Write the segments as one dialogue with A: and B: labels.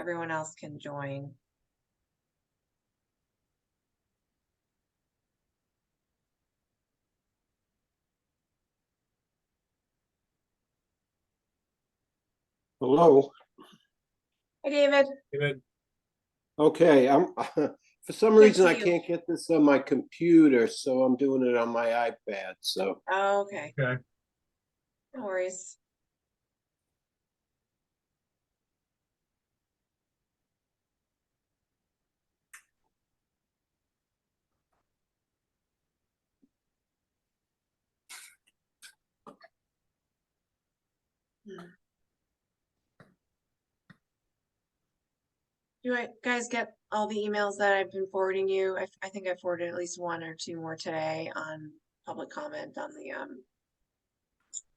A: everyone else can join.
B: Hello.
A: Hi, David.
C: David.
B: Okay, I'm for some
A: Good
B: reason
A: to
B: I
A: you.
B: can't get this on my computer, so I'm doing it on my iPad. So
A: Oh, okay.
C: Okay.
A: No worries. Do you guys get all the emails that I've been forwarding you? I think I forwarded at least one or two more today on public comment on the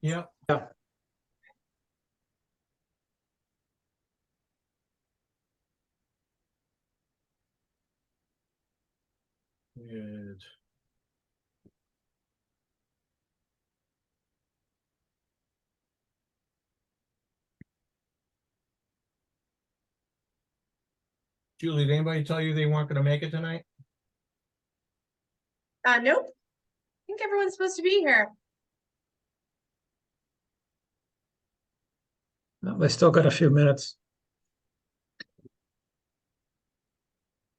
C: Yeah. Good. Julie, did anybody tell you they weren't going to make it tonight?
A: nope. I think everyone's supposed to be here.
D: No, they still got a few minutes.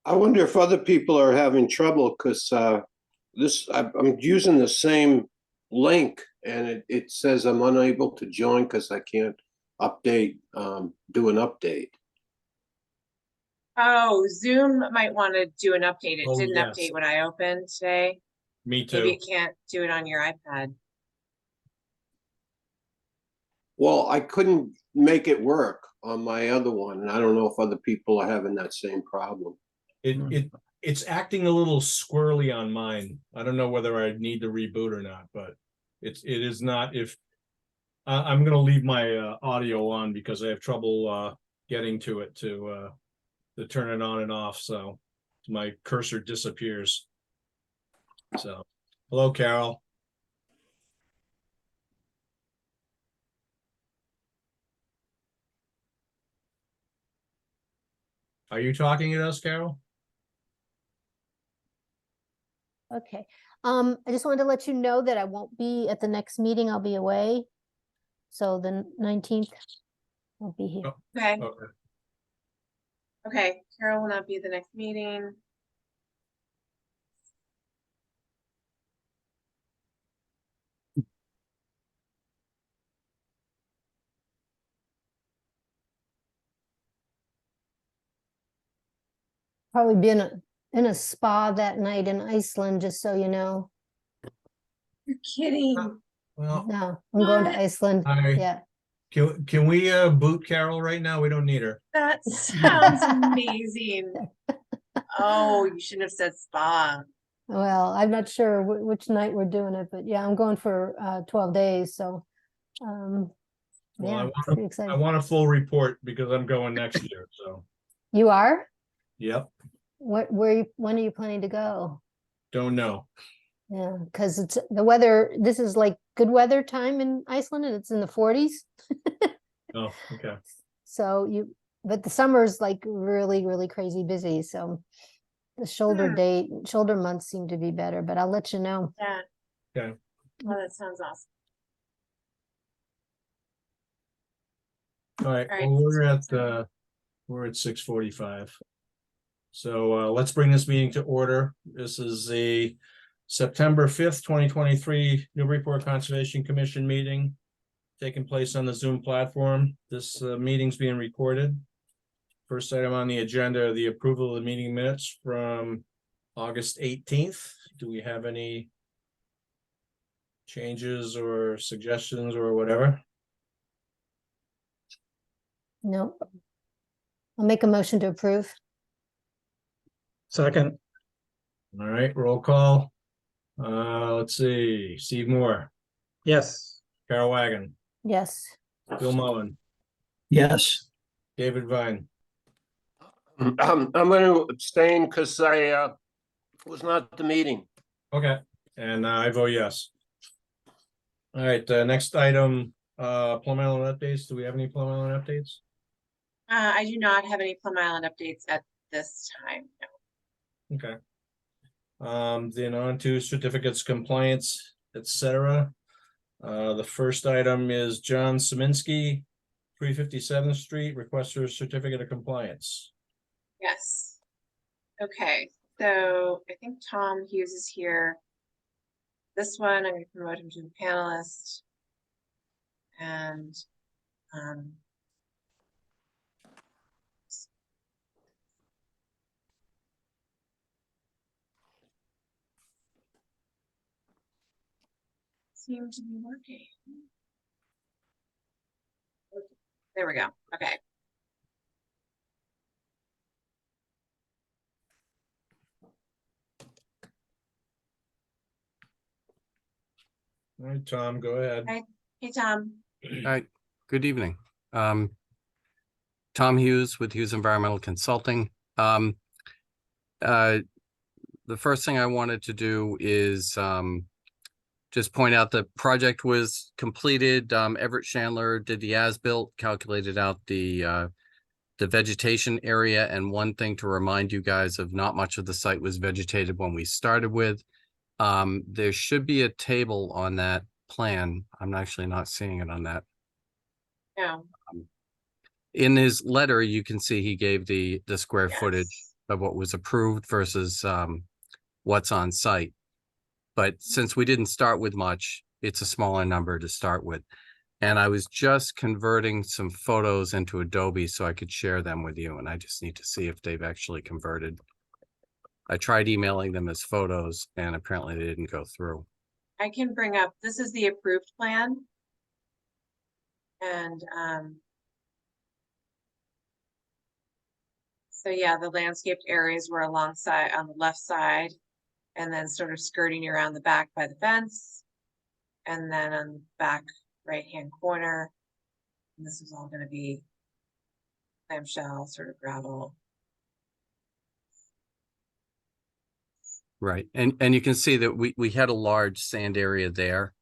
B: I wonder if other people are having trouble because I'm using the same link and it says I'm unable to join because I can't update, do an update.
A: Oh, Zoom might want to do an update. It
C: Oh,
A: didn't
C: yes.
A: update when I opened today.
C: Me too.
A: Maybe it can't do it on your iPad.
B: Well, I couldn't make it work on my other one, and I don't know if other people are having that same problem.
C: It's acting a little squirrely on mine. I don't know whether I need to reboot or not, but it is not. If I'm going to leave my audio on because I have trouble getting to it to turn it on and off, so my cursor disappears. So, hello, Carol. Are you talking to us, Carol?
E: Okay. I just wanted to let you know that I won't be at the next meeting. I'll be away. So the 19th, I'll be here.
C: Oh.
A: Okay.
C: Okay.
A: Okay. Carol will not be at the next meeting.
E: Probably be in a spa that night in Iceland, just so you know.
A: You're kidding.
C: Well,
E: No, I'm going to
A: What?
E: Iceland.
C: I-
E: Yeah.
C: can we boot Carol right now? We don't need her.
A: That sounds amazing. Oh, you shouldn't have said spa.
E: Well, I'm not sure which night we're doing it, but yeah, I'm going for 12 days. So,
C: Well,
E: yeah,
C: I
E: pretty
C: I
E: excited.
C: want a full report because I'm going next year. So,
E: You are?
C: yep.
E: When are you planning to go?
C: Don't know.
E: Yeah, because it's the weather. This is like good weather time in Iceland, and it's in the 40s.
C: Oh, okay.
E: So but the summer's like really, really crazy busy. So the shoulder months seem to be better, but I'll let you know.
A: Yeah.
C: Okay.
A: Oh, that sounds awesome.
C: All right.
A: All right.
C: Well, we're at 6:45. So let's bring this meeting to order. This is the September 5th, 2023 Newburyport Conservation Commission meeting taking place on the Zoom platform. This meeting's being recorded. First item on the agenda, the approval of the meeting minutes from August 18th. Do we have any changes or suggestions or whatever?
E: No, I'll make a motion to approve.
D: Second,
C: All right, roll call. Let's see, Steve Moore,
D: yes.
C: Carol Wagon,
E: Yes.
C: Bill Mullen,
D: Yes.
C: David Vine.
B: I'm going to abstain because I was not at the meeting.
C: Okay, and I vote yes. All right, next item, Plum Island updates. Do we have any Plum Island updates?
A: I do not have any Plum Island updates at this time. No.
C: Okay. Then on to certificates of compliance, etc. The first item is John Szyminski, 357th Street, requests for a certificate of compliance.
A: Yes. Okay, so I think Tom Hughes is here. This one, I'm gonna promote him to a panelist. And, seem to be working. There we go, okay.
C: All right, Tom, go ahead.
A: Hi. Hey, Tom.
F: Hi, good evening. Tom Hughes with Hughes Environmental Consulting. The first thing I wanted to do is just point out the project was completed. Everett Chandler did the as-built, calculated out the vegetation area. And one thing to remind you guys of, not much of the site was vegetated when we started with. There should be a table on that plan. I'm actually not seeing it on that.
A: No.
F: In his letter, you can see he gave the square footage
A: Yes.
F: of what was approved versus what's on site. But since we didn't start with much, it's a smaller number to start with. And I was just converting some photos into Adobe so I could share them with you. And I just need to see if they've actually converted. I tried emailing them as photos and apparently they didn't go through.
A: I can bring up, this is the approved plan. And, so yeah, the landscaped areas were alongside on the left side and then sort of skirting around the back by the fence. And then on the back right-hand corner, and this is all gonna be clamshell, sort of gravel.
F: Right. And you can see that we had a large sand area there.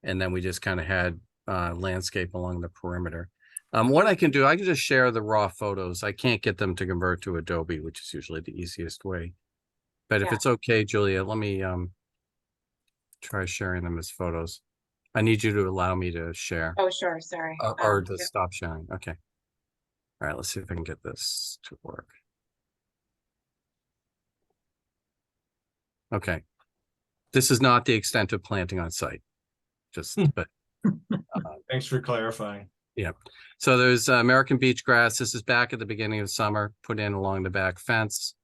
F: And then we just kind of had landscape along the perimeter. What I can do, I can just share the raw photos. I can't get them to convert to Adobe, which is usually the easiest way. But if
A: Yeah.
F: it's okay, Julia, let me try sharing them as photos. I need you to allow me to share
A: Oh, sure, sorry.
F: or to
A: Yep.
F: stop sharing. Okay. All right, let's see if I can get this to work. Okay. This is not the extent of planting on site. Just, but
C: Thanks for clarifying.
F: yeah. So there's American beach grass. This is back at the beginning of summer, put in along the back fence.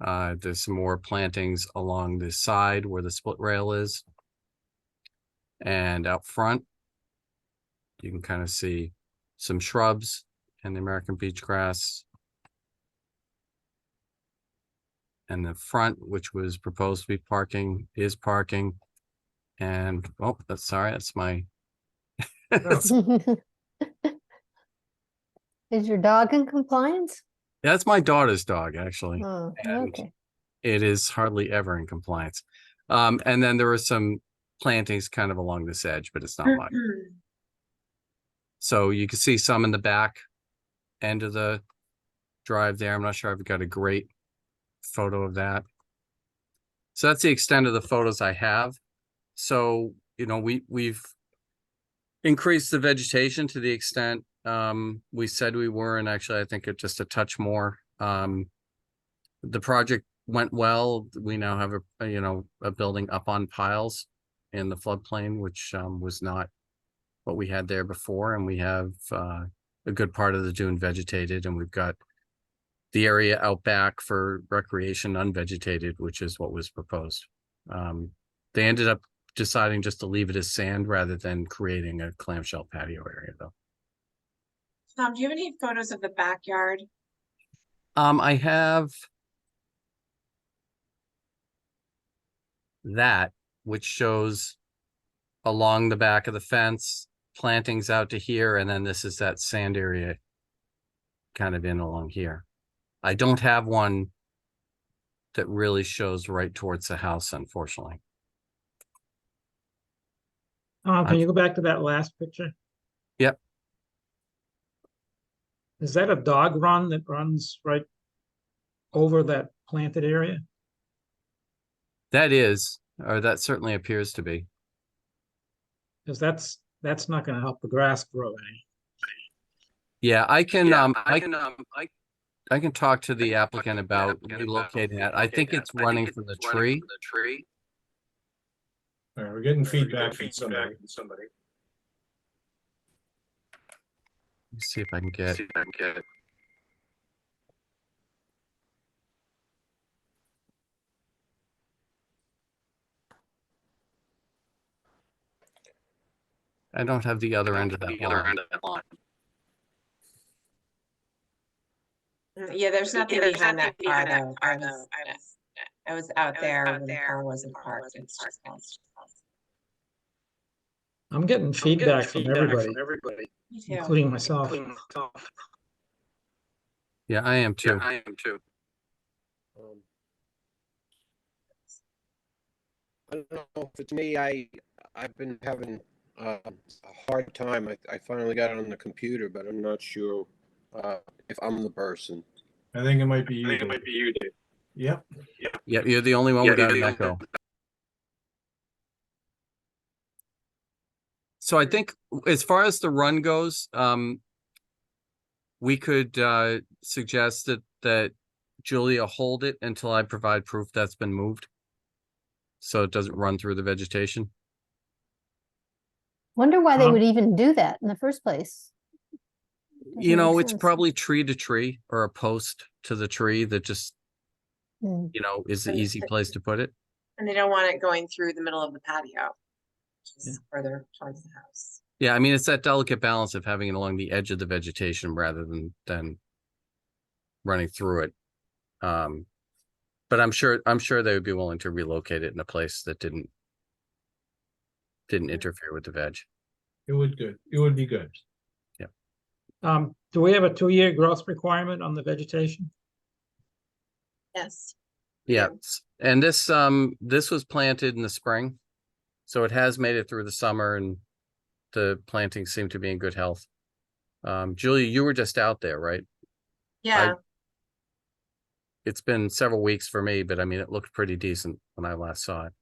F: There's some more plantings along the side where the split rail is. And out front, you can kind of see some shrubs and the American beach grass. And the front, which was proposed to be parking, is parking. And, oh, that's sorry, that's my.
E: Is your dog in compliance?
F: That's my daughter's dog, actually.
E: Oh,
F: And
E: okay.
F: it is hardly ever in compliance. And then there are some plantings kind of along this edge, but it's not much. So you can see some in the back end of the drive there. I'm not sure I've got a great photo of that. So that's the extent of the photos I have. So, you know, we've increased the vegetation to the extent we said we were, and actually I think it just a touch more. The project went well. We now have a building up on piles in the floodplain, which was not what we had there before. And we have a good part of the dune vegetated, and we've got the area out back for recreation unvegetated, which is what was proposed. They ended up deciding just to leave it as sand rather than creating a clamshell patio area, though.
A: Tom, do you have any photos of the backyard?
F: I have that, which shows along the back of the fence, plantings out to here, and then this is that sand area kind of in along here. I don't have one that really shows right towards the house, unfortunately.
D: Can you go back to that last picture?
F: Yep.
D: Is that a dog run that runs right over that planted area?
F: That is, or that certainly appears to be.
D: Because that's not gonna help the grass grow any.
F: Yeah, I can talk to the applicant about relocating that. I think it's running from the tree.
C: All right, we're getting feedback from somebody.
F: Let's see if I can get. I don't have the other end of that line.
A: Yeah, there's nothing behind that car though. I was out there when the car wasn't parked. It's just us.
D: I'm getting feedback from everybody,
A: Me too.
D: including myself.
F: Yeah, I am too.
B: Um, I don't know if it's me, I've been having a hard time. I finally got it on the computer, but I'm not sure if I'm the person.
C: I think it might be you. Dave. Yep.
F: Yeah, you're the only one without an echo. So I think as far as the run goes, we could suggest that Julia hold it until I provide proof that's been moved. So it doesn't run through the vegetation.
E: Wonder why they would even do that in the first place.
F: You
E: Doesn't
F: know,
E: make
F: it's
E: sense.
F: probably tree to tree or a post to the tree that just,
E: Hmm.
F: you know, is the easy place to put it.
A: And they don't want it going through the middle of the patio. Which is
D: Yeah.
A: further towards the house.
F: Yeah, I mean, it's that delicate balance of having it along the edge of the vegetation rather than running through it. But I'm sure they would be willing to relocate it in a place that didn't interfere with the veg.
C: It would be good.
D: Do we have a 2-year growth requirement on the vegetation?
A: Yes.
F: Yeah, and this was planted in the spring, so it has made it through the summer, and the plantings seem to be in good health. Julia, you were just out there, right?
A: Yeah.
F: It's been several weeks for me, but I mean, it looked pretty decent when I last saw it.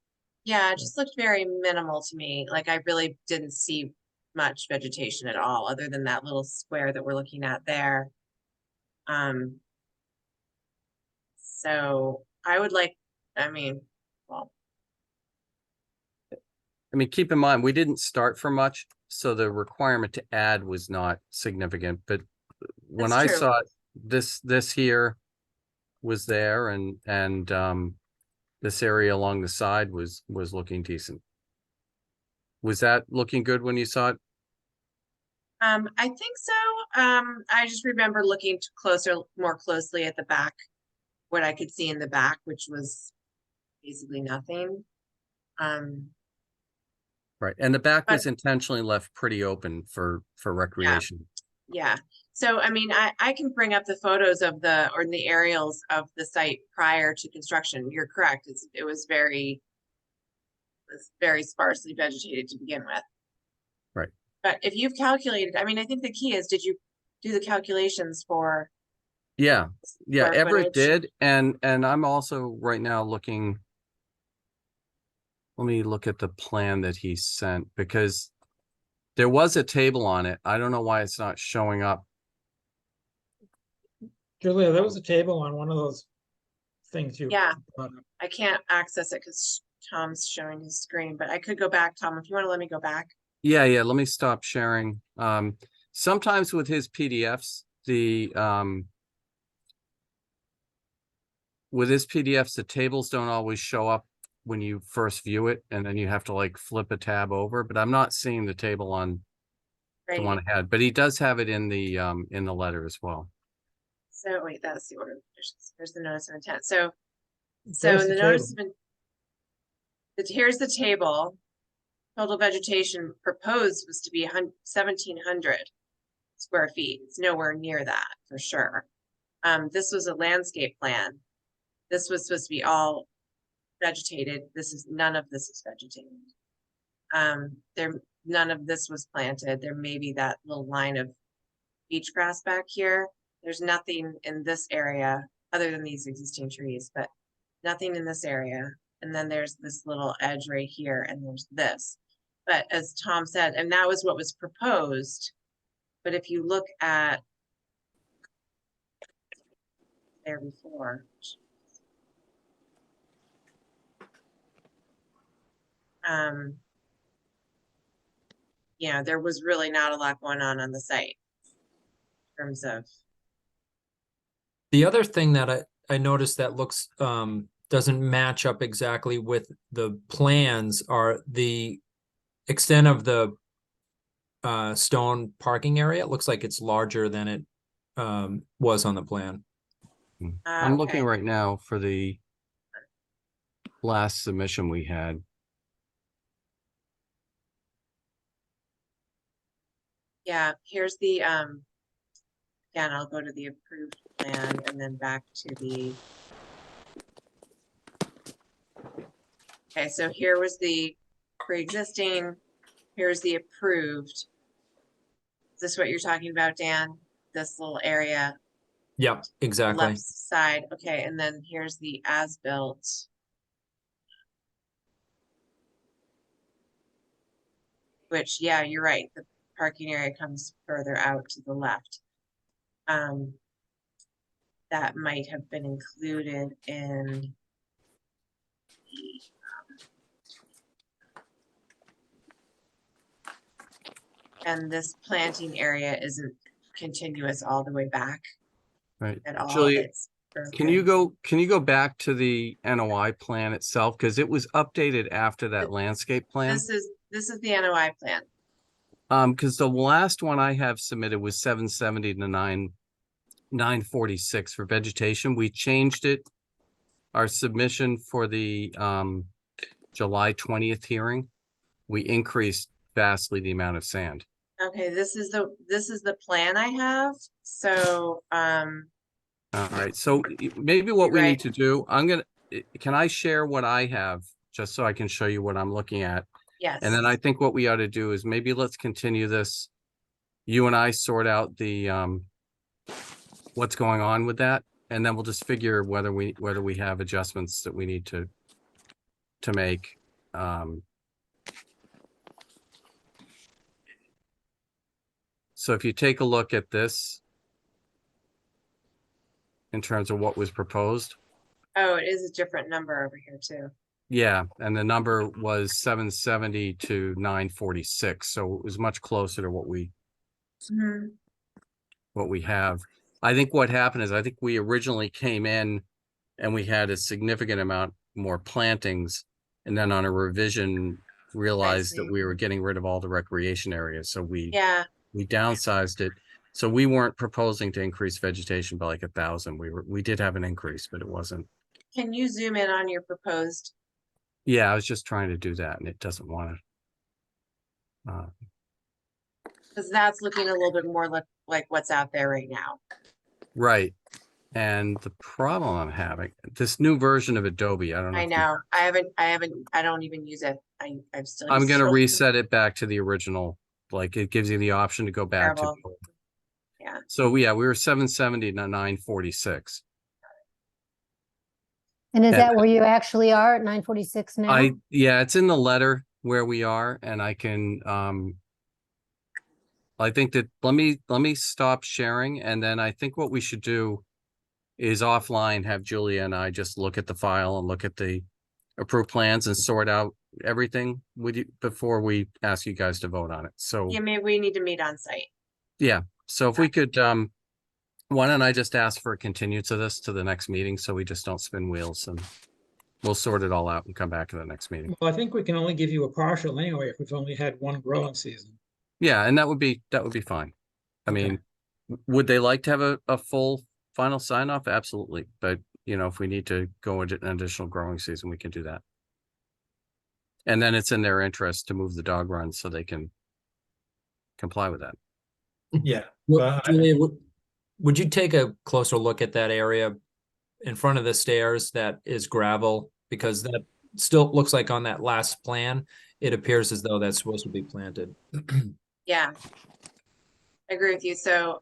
A: Yeah, it just looked very minimal to me. Like I really didn't see much vegetation at all, other than that little square that we're looking at there. So I would like, I mean, well,
F: I mean, keep in mind, we didn't start for much, so the requirement to add was not significant, but when
A: That's
F: I
A: true.
F: saw it, this here was there, and this area along the side was looking decent. Was that looking good when you saw it?
A: I think so. I just remember looking more closely at the back, what I could see in the back, which was basically nothing.
F: Right, and the back
A: But-
F: was intentionally left pretty open for recreation.
A: Yeah. So, I mean, I can bring up the photos of the aerials of the site prior to construction. You're correct. It was very sparsely vegetated to begin with.
F: Right.
A: But if you've calculated, I mean, I think the key is, did you do the calculations for?
F: Yeah,
A: square
F: Everett
A: footage?
F: did, and I'm also right now looking. Let me look at the plan that he sent, because there was a table on it. I don't know why it's not showing up.
D: Julia, there was a table on one of those things you.
A: Yeah.
D: brought up.
A: I can't access it because Tom's showing his screen, but I could go back, Tom, if you want to let me go back.
F: Yeah, let me stop sharing. Sometimes with his PDFs, the tables don't always show up when you first view it, and then you have to like flip a tab over, but I'm not seeing the table on the
A: Right.
F: one ahead, but he does have it in the letter as well.
A: So wait, that's the order of conditions. Here's the notice of intent. So
D: There's
A: in the
D: the
A: notice
D: table.
A: of here's the table. Total vegetation proposed was to be 1,700 square feet. It's nowhere near that for sure. This was a landscape plan. This was supposed to be all vegetated. None of this is vegetated. None of this was planted. There may be that little line of beach grass back here. There's nothing in this area other than these existing trees, but nothing in this area. And then there's this little edge right here, and there's this. But as Tom said, and that was what was proposed. But if you look at there before, you know, there was really not a lot going on the site in terms of.
G: The other thing that I noticed that looks doesn't match up exactly with the plans are the extent of the stone parking area. It looks like it's larger than it was on the plan.
F: I'm looking
A: Okay.
F: right now for the last submission we had.
A: Yeah, here's the, again, I'll go to the approved plan and then back to the. Okay, so here was the pre-existing, here's the approved. Is this what you're talking about, Dan? This little area,
G: Yep,
A: the
G: exactly.
A: left side, okay, and then here's the as-built. Which, yeah, you're right, the parking area comes further out to the left. That might have been included in and this planting area isn't continuous all the way back
F: Right.
A: at all.
F: Julia,
A: It's
F: can you go back to the NOI plan itself? Because it was updated after that landscape plan.
A: This is the NOI plan.
F: Because the last one I have submitted was 770 to 946 for vegetation. We changed it. Our submission for the July 20th hearing, we increased vastly the amount of sand.
A: Okay, this is the plan I have. So
F: All right, so maybe what we
A: Right.
F: need to do, can I share what I have just so I can show you what I'm looking at?
A: yes.
F: And then I think what we ought to do is maybe let's continue this. You and I sort out the what's going on with that, and then we'll just figure whether we have adjustments that we need to make. So if you take a look at this in terms of what was proposed.
A: Oh, it is a different number over here too.
F: Yeah, and the number was 770 to 946, so it was much closer to what we have. I think what happened is I think we originally came in and we had a significant amount more plantings, and then on a revision realized that
A: see.
F: we were getting rid of all the recreation areas, so we
A: Yeah,
F: downsized it. So we weren't proposing to increase vegetation by like 1,000. We did have an increase, but it wasn't.
A: can you zoom in on your proposed?
F: Yeah, I was just trying to do that, and it doesn't want to.
A: Because that's looking a little bit more like what's out there right now.
F: Right. And the problem I'm having, this new version of Adobe, I don't know.
A: I
F: if you-
A: know. I don't even use it. I've still.
F: I'm
A: used
F: going to
A: it.
F: reset it back to the original. Like it gives you the option to go back to.
A: Terrible. Yeah.
F: So yeah, we were 770 to 946.
E: And is
F: And-
E: that where you actually are at 946 now?
F: Yeah, it's in the letter where we are, and I can, I think that, let me stop sharing, and then I think what we should do is offline, have Julia and I just look at the file and look at the approved plans and sort out everything with you before we ask you guys to vote on it. So,
A: Yeah, maybe we need to meet on site.
F: yeah, so if we could, why don't I just ask for a continuance of this to the next meeting, so we just don't spin wheels, and we'll sort it all out and come back to the next meeting.
D: Well, I think we can only give you a partial anyway if we've only had one growing season.
F: Yeah, and that would be fine. I
D: Okay.
F: mean, would they like to have a full final sign off? Absolutely. But if we need to go into an additional growing season, we can do that. And then it's in their interest to move the dog run so they can comply with that.
C: Yeah.
G: Well,
C: But
G: Julia, would you take a closer look at that area in front of the stairs that is gravel? Because that still looks like on that last plan, it appears as though that's supposed to be planted.
A: Yeah. I agree with you. So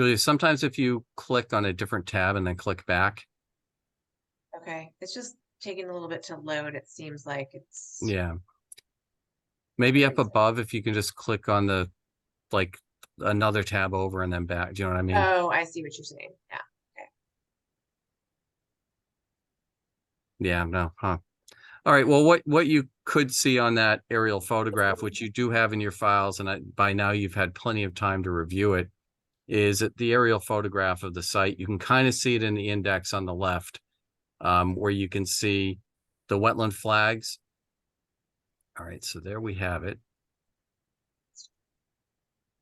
F: Julia, sometimes if you click on a different tab and then click back,
A: Okay, it's just taking a little bit to load. It seems like it's.
F: yeah. Maybe up
A: Very slow.
F: above, if you can just click on the, like, another tab over and then back. Do you know what I mean?
A: Oh, I see what you're saying. Yeah.
F: Yeah, no, huh. All right, well, what you could see on that aerial photograph, which you do have in your files, and by now you've had plenty of time to review it, is that the aerial photograph of the site. You can kind of see it in the index on the left, where you can see the wetland flags. All right, so there we have it.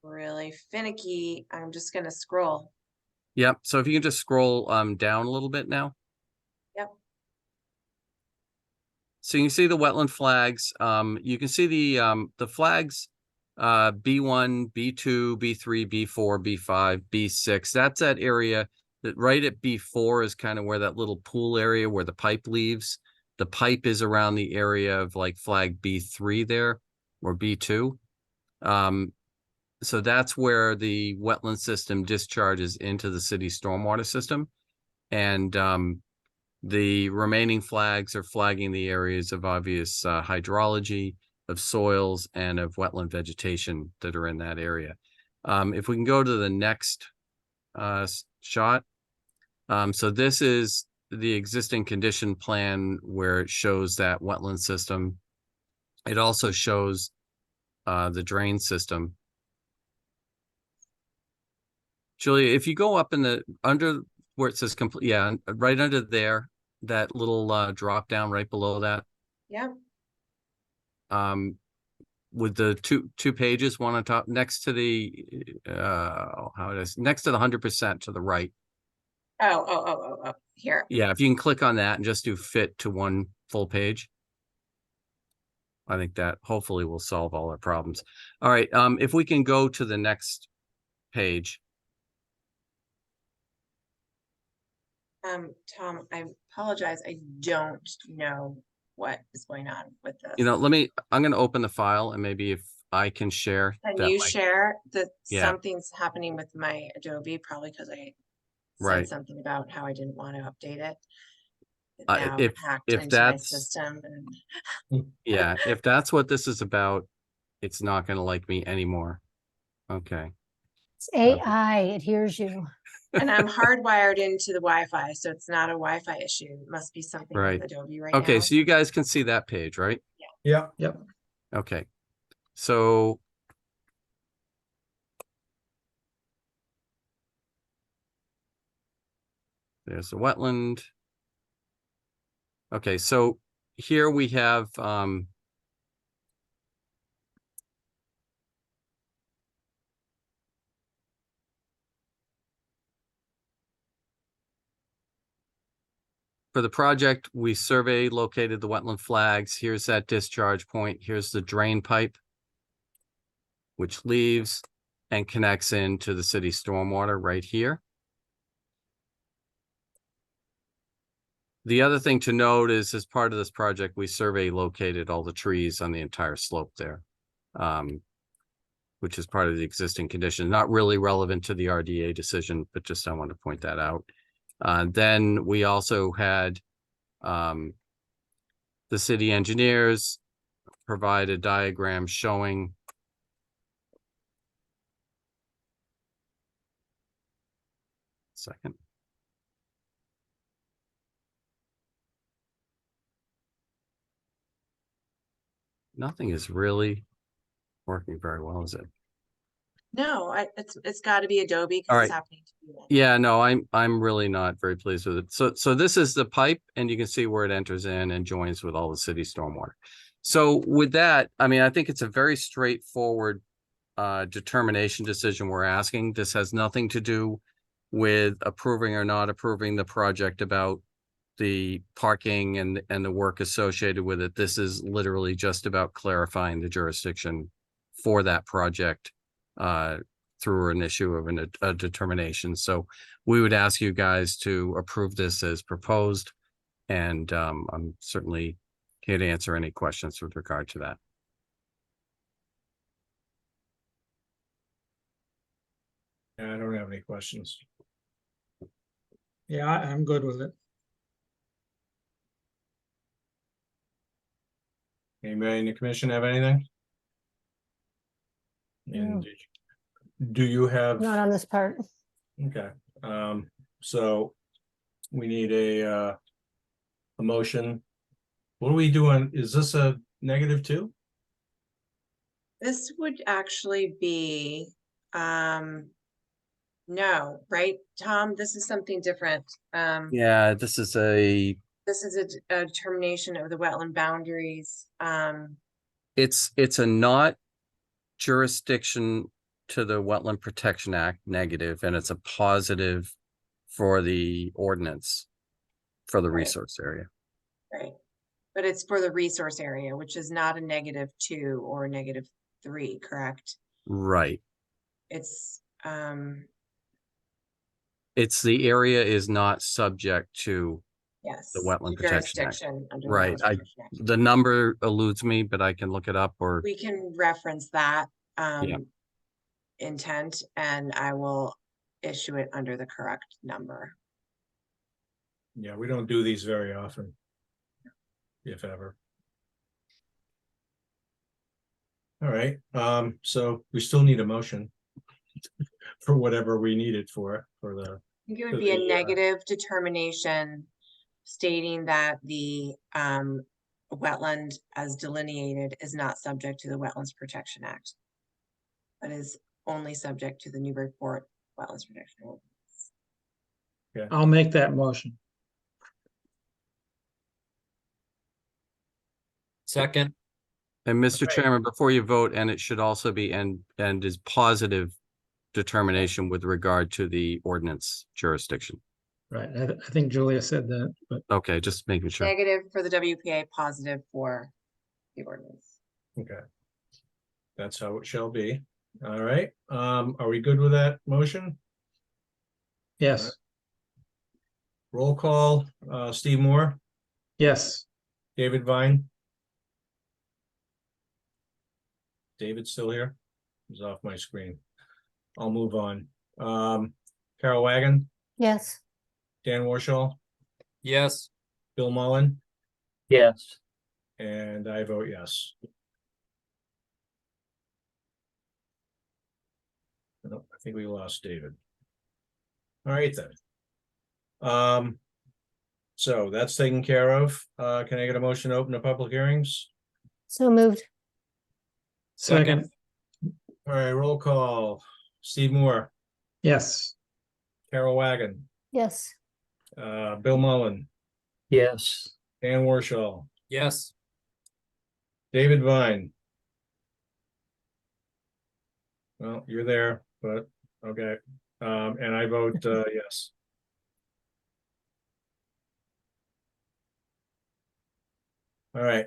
A: Really finicky. I'm just gonna scroll.
F: Yep, so if you can just scroll down a little bit now.
A: Yep.
F: So you can see the wetland flags. You can see the flags B1, B2, B3, B4, B5, B6. That's that area that right at B4 is kind of where that little pool area where the pipe leaves. The pipe is around the area of like flag B3 there, or B2. So that's where the wetland system discharges into the city stormwater system. And the remaining flags are flagging the areas of obvious hydrology, of soils, and of wetland vegetation that are in that area. If we can go to the next shot. So this is the existing condition plan where it shows that wetland system. It also shows the drain system. Julia, if you go up in the under where it says complete, yeah, right under there, that little drop down right below that,
A: Yeah.
F: with the two pages, one on top, next to the how it is, next to the 100% to the right.
A: Oh. Here.
F: Yeah, if you can click on that and just do fit to one full page, I think that hopefully will solve all our problems. All right, if we can go to the next page.
A: Tom, I apologize. I don't know what is going on with this.
F: You know, I'm going to open the file, and maybe if I can share.
A: Can
F: that
A: you
F: might-
A: share that
F: Yeah.
A: something's happening with my Adobe, probably because I said
F: Right.
A: something about how I didn't want to update it. It
F: Uh,
A: now
F: if-
A: hacked
F: if
A: into my
F: that's-
A: system and
F: Yeah, if that's what this is about, it's not going to like me anymore. Okay.
E: It's AI, it hears you.
A: and I'm hardwired into the Wi-Fi, so it's not a Wi-Fi issue. It must be something
F: Right.
A: with Adobe right now.
F: Okay, so you guys can see that page, right?
C: Yeah.
D: Yep.
F: Okay. So there's the wetland. Okay, so here we have for the project, we survey located the wetland flags. Here's that discharge point. Here's the drain pipe, which leaves and connects into the city stormwater right here. The other thing to note is, as part of this project, we survey located all the trees on the entire slope there, which is part of the existing condition, not really relevant to the RDA decision, but just I want to point that out. Then we also had the city engineers provide a diagram showing second. Nothing is really working very well, is it?
A: No, it's got to be Adobe
F: All
A: because
F: right.
A: it's happening to me.
F: Yeah, no, I'm really not very pleased with it. So this is the pipe, and you can see where it enters in and joins with all the city stormwater. So with that, I mean, I think it's a very straightforward determination decision we're asking. This has nothing to do with approving or not approving the project about the parking and the work associated with it. This is literally just about clarifying the jurisdiction for that project through an issue of a determination. So we would ask you guys to approve this as proposed, and I'm certainly here to answer any questions with regard to that.
C: Yeah, I don't have any questions.
D: Yeah, I'm good with it.
C: Anybody in the commission have anything?
E: No.
C: And do you have?
E: Not on this part.
C: Okay, so we need a motion. What are we doing? Is this a -2?
A: This would actually be, no, right, Tom? This is something different.
F: Yeah, this is a,
A: This is a determination of the wetland boundaries.
F: it's a not jurisdiction to the Wetland Protection Act negative, and it's a positive for the ordinance for the
A: Right.
F: resource area.
A: Right. But it's for the resource area, which is not a -2 or a -3, correct?
F: Right.
A: It's,
F: It's the area is not subject to
A: yes.
F: the Wetland Protection Act.
A: Jurisdiction under the
F: Right.
A: Wetlands
F: I,
A: Protection Act.
F: the number eludes me, but I can look it up or,
A: We can reference that, intent, and I will issue it under the correct number.
C: Yeah, we don't do these very often. If ever. All right, so we still need a motion for whatever we need it for the,
A: I think it
C: For
A: would be a
C: the,
A: negative determination stating that the wetland as delineated is not subject to the Wetlands Protection Act, but is only subject to the Newburyport Wetlands Protection Act.
D: I'll make that motion.
G: Second,
F: and Mr.
C: Okay.
F: Chairman, before you vote, and it should also be and is positive determination with regard to the ordinance jurisdiction.
D: Right, I think Julia said that, but
F: Okay, just making sure.
A: Negative for the WPA, positive for the ordinance.
C: okay. That's how it shall be. All right, are we good with that motion?
D: yes,
C: Roll call, Steve Moore,
D: yes,
C: David Vine. David's still here? He's off my screen. I'll move on. Carol Wagon,
E: Yes.
C: Dan Warshall,
G: yes.
C: Bill Mullen,
D: yes.
C: and I vote yes. Nope, I think we lost David. All right then. So that's taken care of. Can I get a motion to open the public hearings?
E: So moved.
D: Second,
C: All right, roll call. Steve Moore,
D: yes.
C: Carol Wagon,
E: Yes.
C: Bill Mullen,
D: Yes.
C: Dan Warshall,
G: Yes.
C: David Vine. Well, you're there, but okay. And I vote yes. All right.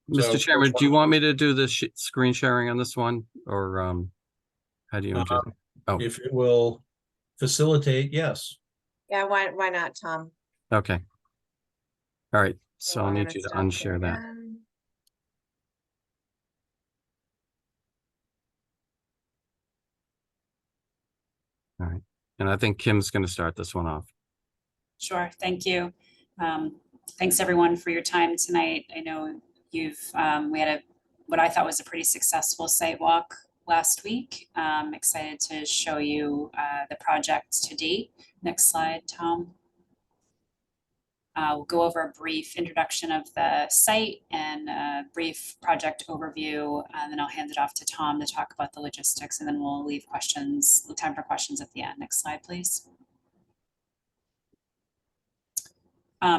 F: Mr.
C: So,
F: Chairman, do you want me to do the screen sharing on this one, or how do you want to do that? Oh,
C: if it will facilitate, yes.
A: Yeah, why not, Tom?
F: okay. All right, so I'll
A: I'm
F: need
A: gonna
F: you to
A: stop
F: unshare that.
A: sharing.
F: All right, and I think Kim's going to start this one off.
H: Sure, thank you. Thanks everyone for your time tonight. I know you've, we had what I thought was a pretty successful site walk last week. Excited to show you the project to date. Next slide, Tom. We'll go over a brief introduction of the site and a brief project overview, and then I'll hand it off to Tom to talk about the logistics, and then we'll leave time for questions at the end. Next slide, please.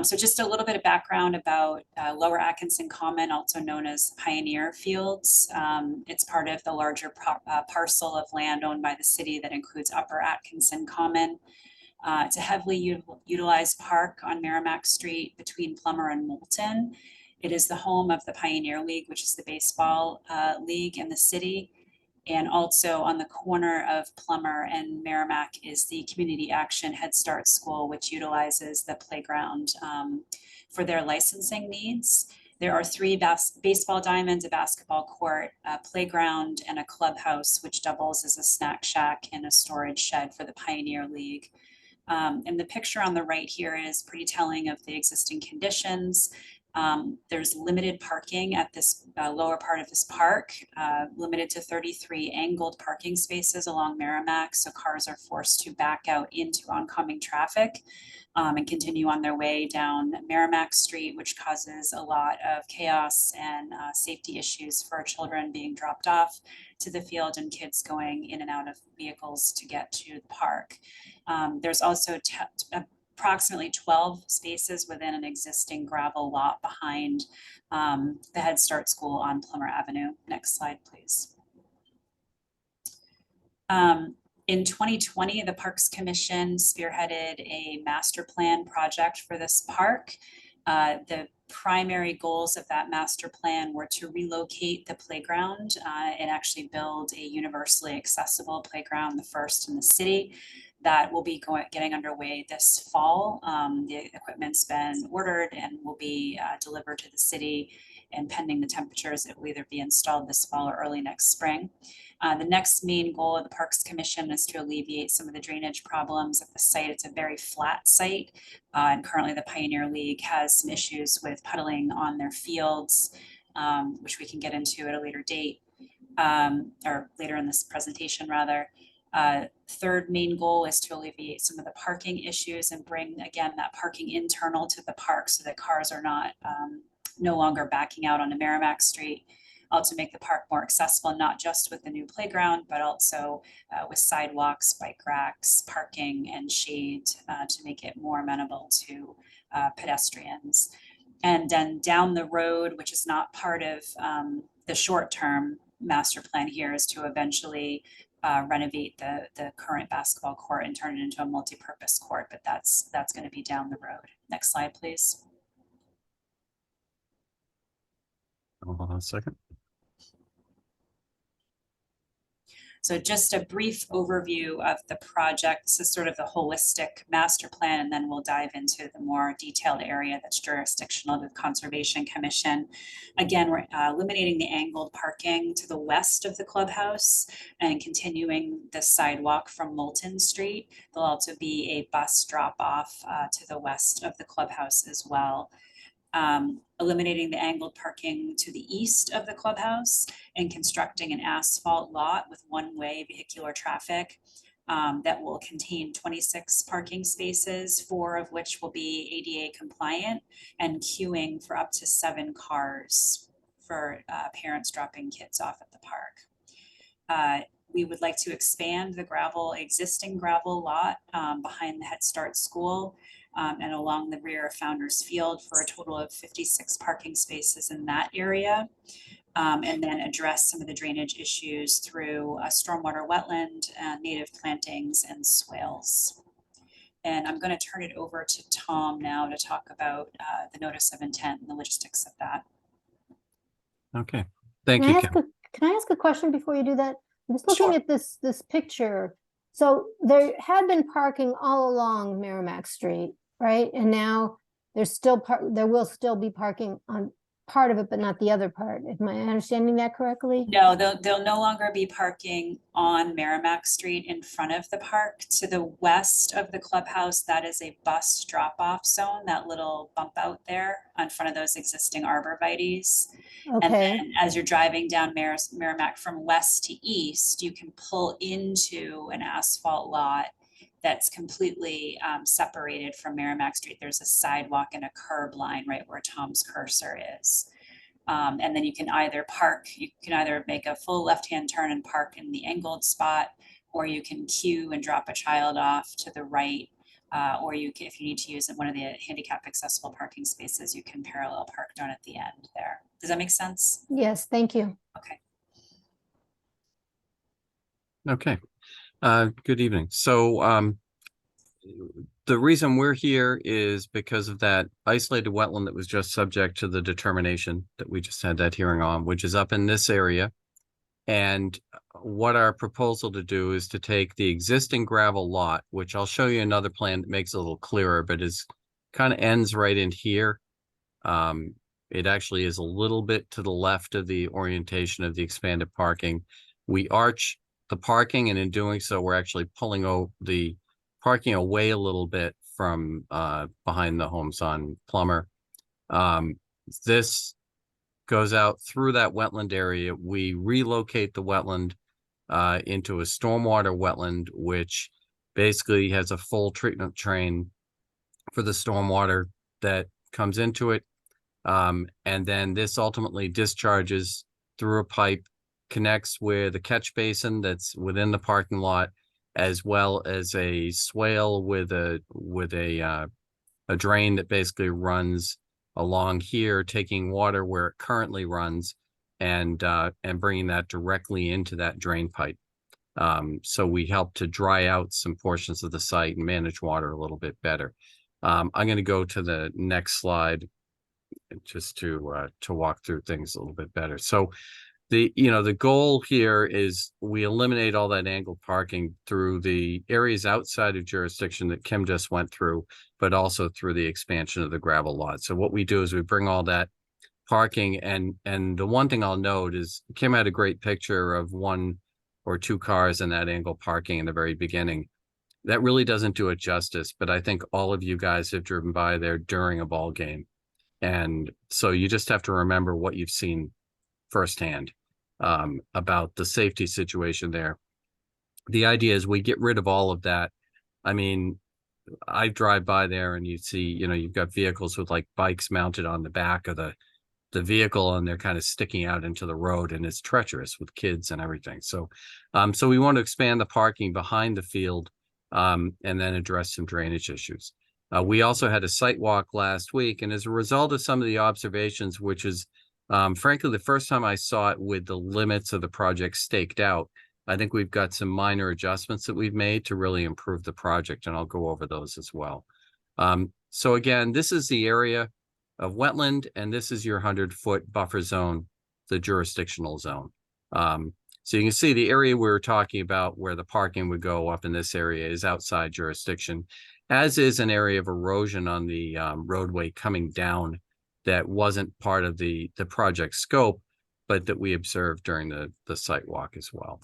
H: So just a little bit of background about Lower Atkinson Common, also known as Pioneer Fields. It's part of the larger parcel of land owned by the city that includes Upper Atkinson Common. It's a heavily utilized park on Merrimack Street between Plummer and Moulton. It is the home of the Pioneer League, which is the baseball league in the city. And also on the corner of Plummer and Merrimack is the Community Action Head Start School, which utilizes the playground for their licensing needs. There are 3 baseball diamonds, a basketball court, a playground, and a clubhouse, which doubles as a snack shack and a storage shed for the Pioneer League. And the picture on the right here is pretty telling of the existing conditions. There's limited parking at this lower part of this park, limited to 33 angled parking spaces along Merrimack. So cars are forced to back out into oncoming traffic and continue on their way down Merrimack Street, which causes a lot of chaos and safety issues for children being dropped off to the field and kids going in and out of vehicles to get to the park. There's also approximately 12 spaces within an existing gravel lot behind the Head Start School on Plummer Avenue. Next slide, please. In 2020, the Parks Commission spearheaded a master plan project for this park. The primary goals of that master plan were to relocate the playground and actually build a universally accessible playground, the first in the city. That will be getting underway this fall. The equipment's been ordered and will be delivered to the city, and pending the temperatures, it will either be installed this fall or early next spring. The next main goal of the Parks Commission is to alleviate some of the drainage problems at the site. It's a very flat site, and currently the Pioneer League has some issues with puddling on their fields, which we can get into at a later date, or later in this presentation rather. Third main goal is to alleviate some of the parking issues and bring, again, that parking internal to the park so that cars are not no longer backing out onto Merrimack Street. Also make the park more accessible, not just with the new playground, but also with sidewalks, bike racks, parking, and shade to make it more amenable to pedestrians. And then down the road, which is not part of the short-term master plan here, is to eventually renovate the current basketball court and turn it into a multi-purpose court, but that's going to be down the road. Next slide, please.
F: Hold on a second.
H: So just a brief overview of the project. This is sort of the holistic master plan, and then we'll dive into the more detailed area that's jurisdictional to the Conservation Commission. Again, we're eliminating the angled parking to the west of the clubhouse and continuing the sidewalk from Moulton Street. There'll also be a bus drop off to the west of the clubhouse as well. Eliminating the angled parking to the east of the clubhouse and constructing an asphalt lot with one-way vehicular traffic that will contain 26 parking spaces, 4 of which will be ADA compliant, and queuing for up to 7 cars for parents dropping kids off at the park. We would like to expand the existing gravel lot behind the Head Start School and along the rear of Founders Field for a total of 56 parking spaces in that area. And then address some of the drainage issues through a stormwater wetland, native plantings, and swales. And I'm going to turn it over to Tom now to talk about the notice of intent and the logistics of that.
F: Okay, thank you, Kim.
E: Can I ask a question before you do that? I'm just looking
H: Sure.
E: at this picture. So there had been parking all along Merrimack Street, right? And now there's there will still be parking on part of it, but not the other part. Am I understanding that correctly?
H: No, they'll no longer be parking on Merrimack Street in front of the park. To the west of the clubhouse, that is a bus drop-off zone, that little bump out there in front of those existing arborvitaes. And
E: Okay,
H: then as you're driving down Merrimack from west to east, you can pull into an asphalt lot that's completely separated from Merrimack Street. There's a sidewalk and a curb line right where Tom's cursor is. And then you can either make a full left-hand turn and park in the angled spot, or you can queue and drop a child off to the right, or if you need to use one of the handicap accessible parking spaces, you can parallel park down at the end there. Does that make sense?
E: yes, thank you.
H: Okay.
F: Okay, good evening. So the reason we're here is because of that isolated wetland that was just subject to the determination that we just had that hearing on, which is up in this area. And what our proposal to do is to take the existing gravel lot, which I'll show you another plan that makes it a little clearer, but is kind of ends right in here. It actually is a little bit to the left of the orientation of the expanded parking. We arch the parking, and in doing so, we're actually pulling the parking away a little bit from behind the homes on Plummer. This goes out through that wetland area. We relocate the wetland into a stormwater wetland, which basically has a full treatment train for the stormwater that comes into it. And then this ultimately discharges through a pipe, connects with a catch basin that's within the parking lot, as well as a swale with a drain that basically runs along here, taking water where it currently runs and bringing that directly into that drain pipe. So we help to dry out some portions of the site and manage water a little bit better. I'm going to go to the next slide just to walk through things a little bit better. So the goal here is we eliminate all that angled parking through the areas outside of jurisdiction that Kim just went through, but also through the expansion of the gravel lot. So what we do is we bring all that parking, and the one thing I'll note is Kim had a great picture of 1 or 2 cars in that angled parking in the very beginning. That really doesn't do it justice, but I think all of you guys have driven by there during a ball game. And so you just have to remember what you've seen firsthand about the safety situation there. The idea is we get rid of all of that. I mean, I drive by there and you see, you've got vehicles with like bikes mounted on the back of the vehicle, and they're kind of sticking out into the road, and it's treacherous with kids and everything. So, so we want to expand the parking behind the field and then address some drainage issues. We also had a site walk last week, and as a result of some of the observations, which is frankly the first time I saw it with the limits of the project staked out, I think we've got some minor adjustments that we've made to really improve the project, and I'll go over those as well. So again, this is the area of wetland, and this is your 100-foot buffer zone, the jurisdictional zone. So you can see the area we were talking about where the parking would go up in this area is outside jurisdiction, as is an area of erosion on the roadway coming down that wasn't part of the project scope, but that we observed during the site walk as well.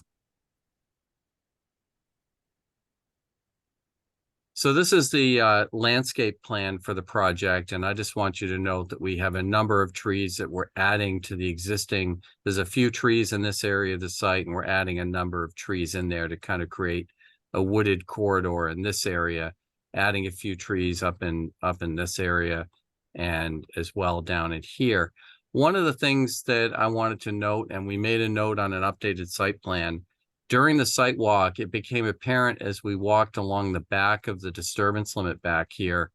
F: So this is the landscape plan for the project, and I just want you to note that we have a number of trees that we're adding to the existing. There's a few trees in this area of the site, and we're adding a number of trees in there to kind of create a wooded corridor in this area, adding a few trees up in this area, and as well down in here. One of the things that I wanted to note, and we made a note on an updated site plan, during the site walk, it became apparent as we walked along the back of the disturbance limit back here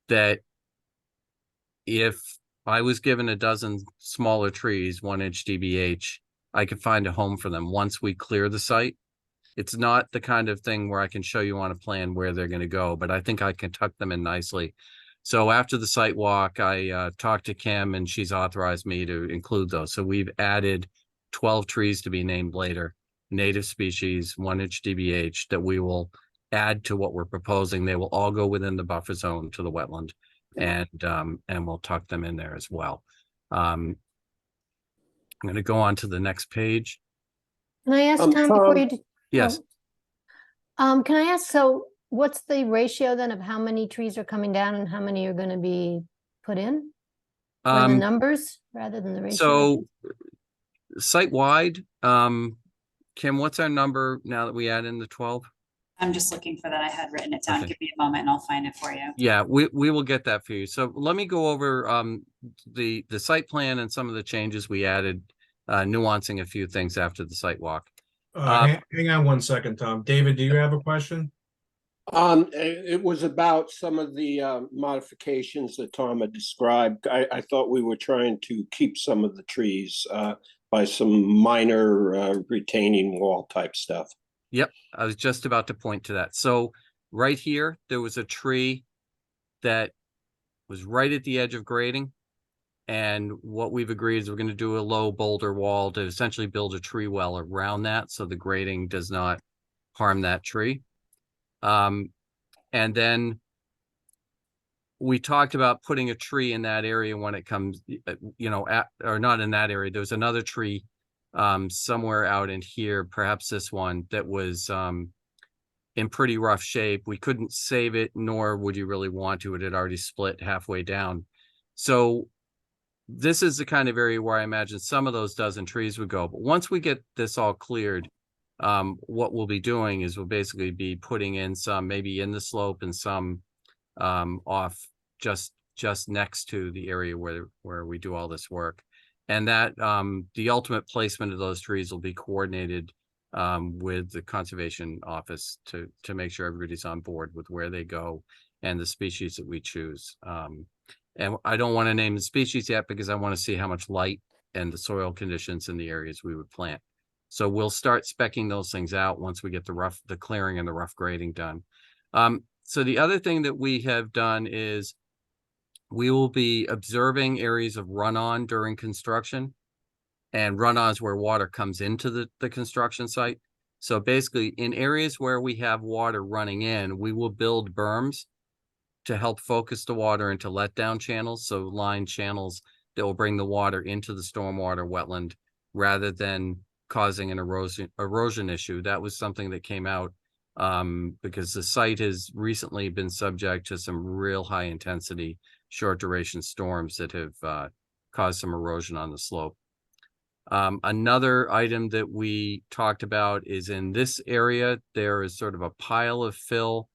F: that if I was given a dozen smaller trees, 1-inch DBH, I could find a home for them once we clear the site. It's not the kind of thing where I can show you on a plan where they're going to go, but I think I can tuck them in nicely. So after the site walk, I talked to Kim, and she's authorized me to include those. So we've added 12 trees to be named later, native species, 1-inch DBH, that we will add to what we're proposing. They will all go within the buffer zone to the wetland, and we'll tuck them in there as well. I'm going to go on to the next page.
E: Can I ask Tom before you do?
F: Yes.
E: Can I ask, so what's the ratio then of how many trees are coming down and how many are going to be put in? Or the numbers rather than the ratio?
F: So site-wide, Kim, what's our number now that we add in the 12?
H: I'm just looking for that. I had written it down.
F: Okay.
H: Give me a moment and I'll find it for you.
F: Yeah, we will get that for you. So let me go over the site plan and some of the changes we added, nuancing a few things after the site walk.
C: Hang on 1 second, Tom. David, do you have a question?
B: It was about some of the modifications that Tom had described. I thought we were trying to keep some of the trees by some minor retaining wall type stuff.
F: Yep, I was just about to point to that. So right here, there was a tree that was right at the edge of grading. And what we've agreed is we're going to do a low boulder wall to essentially build a tree well around that, so the grading does not harm that tree. And then we talked about putting a tree in that area when it comes, or not in that area. There was another tree somewhere out in here, perhaps this one, that was in pretty rough shape. We couldn't save it, nor would you really want to. It had already split halfway down. So this is the kind of area where I imagine some of those dozen trees would go. But once we get this all cleared, what we'll be doing is we'll basically be putting in some maybe in the slope and some off just next to the area where we do all this work. And that the ultimate placement of those trees will be coordinated with the conservation office to make sure everybody's on board with where they go and the species that we choose. And I don't want to name the species yet because I want to see how much light and the soil conditions in the areas we would plant. So we'll start speccing those things out once we get the clearing and the rough grading done. So the other thing that we have done is we will be observing areas of run-on during construction, and run-ons where water comes into the construction site. So basically in areas where we have water running in, we will build berms to help focus the water into letdown channels. So line channels that will bring the water into the stormwater wetland rather than causing an erosion issue. That was something that came out because the site has recently been subject to some real high intensity, short duration storms that have caused some erosion on the slope. Another item that we talked about is in this area, there is sort of a pile of fill.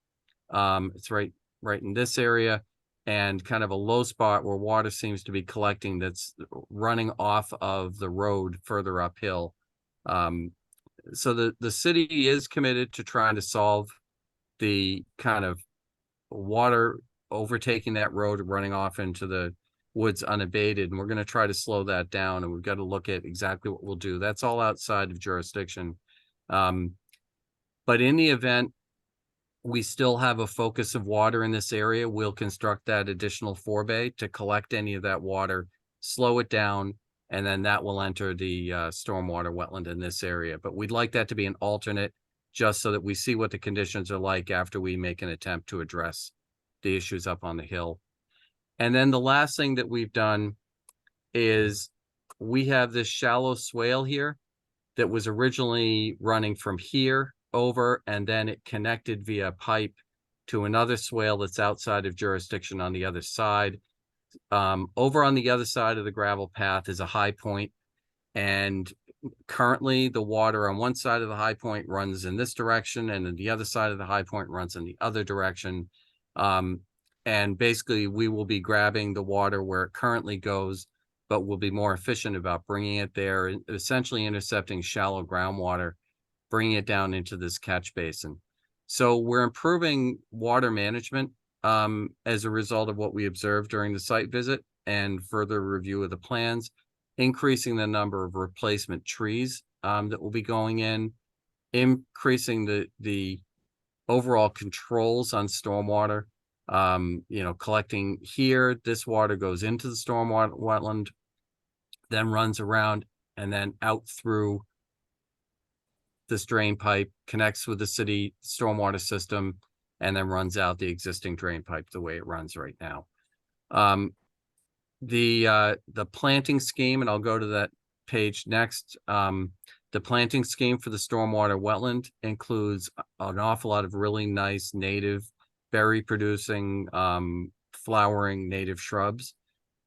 F: It's right in this area, and kind of a low spot where water seems to be collecting that's running off of the road further uphill. So the city is committed to trying to solve the kind of water overtaking that road and running off into the woods unabated. And we're going to try to slow that down. And we've got to look at exactly what we'll do. That's all outside of jurisdiction. But in the event we still have a focus of water in this area, we'll construct that additional forebay to collect any of that water, slow it down, and then that will enter the stormwater wetland in this area. But we'd like that to be an alternate just so that we see what the conditions are like after we make an attempt to address the issues up on the hill. And then the last thing that we've done is we have this shallow swale here that was originally running from here over, and then it connected via pipe to another swale that's outside of jurisdiction on the other side. Over on the other side of the gravel path is a high point, and currently the water on one side of the high point runs in this direction, and then the other side of the high point runs in the other direction. And basically we will be grabbing the water where it currently goes, but we'll be more efficient about bringing it there, and essentially intercepting shallow groundwater, bringing it down into this catch basin. So we're improving water management as a result of what we observed during the site visit and further review of the plans, increasing the number of replacement trees that will be going in, increasing the overall controls on stormwater. Collecting here, this water goes into the stormwater wetland, then runs around and then out through this drain pipe, connects with the city stormwater system, and then runs out the existing drain pipe the way it runs right now. The planting scheme, and I'll go to that page next. The planting scheme for the stormwater wetland includes an awful lot of really nice native berry producing flowering native shrubs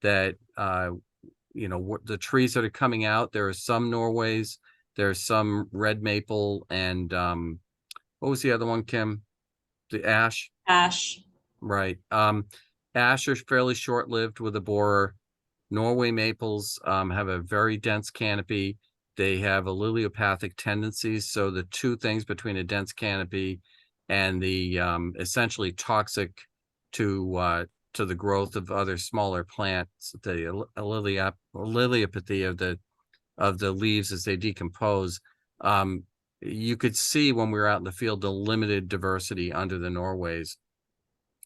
F: that the trees that are coming out. There are some Norways, there's some red maple, and what was the other one, Kim? The ash?
H: Ash.
F: Right. Ash are fairly short-lived with a borer. Norway maples have a very dense canopy. They have alleliopathic tendencies. So the two things between a dense canopy and the essentially toxic to the growth of other smaller plants, the alleliopathy of the leaves as they decompose. You could see when we were out in the field the limited diversity under the Norways,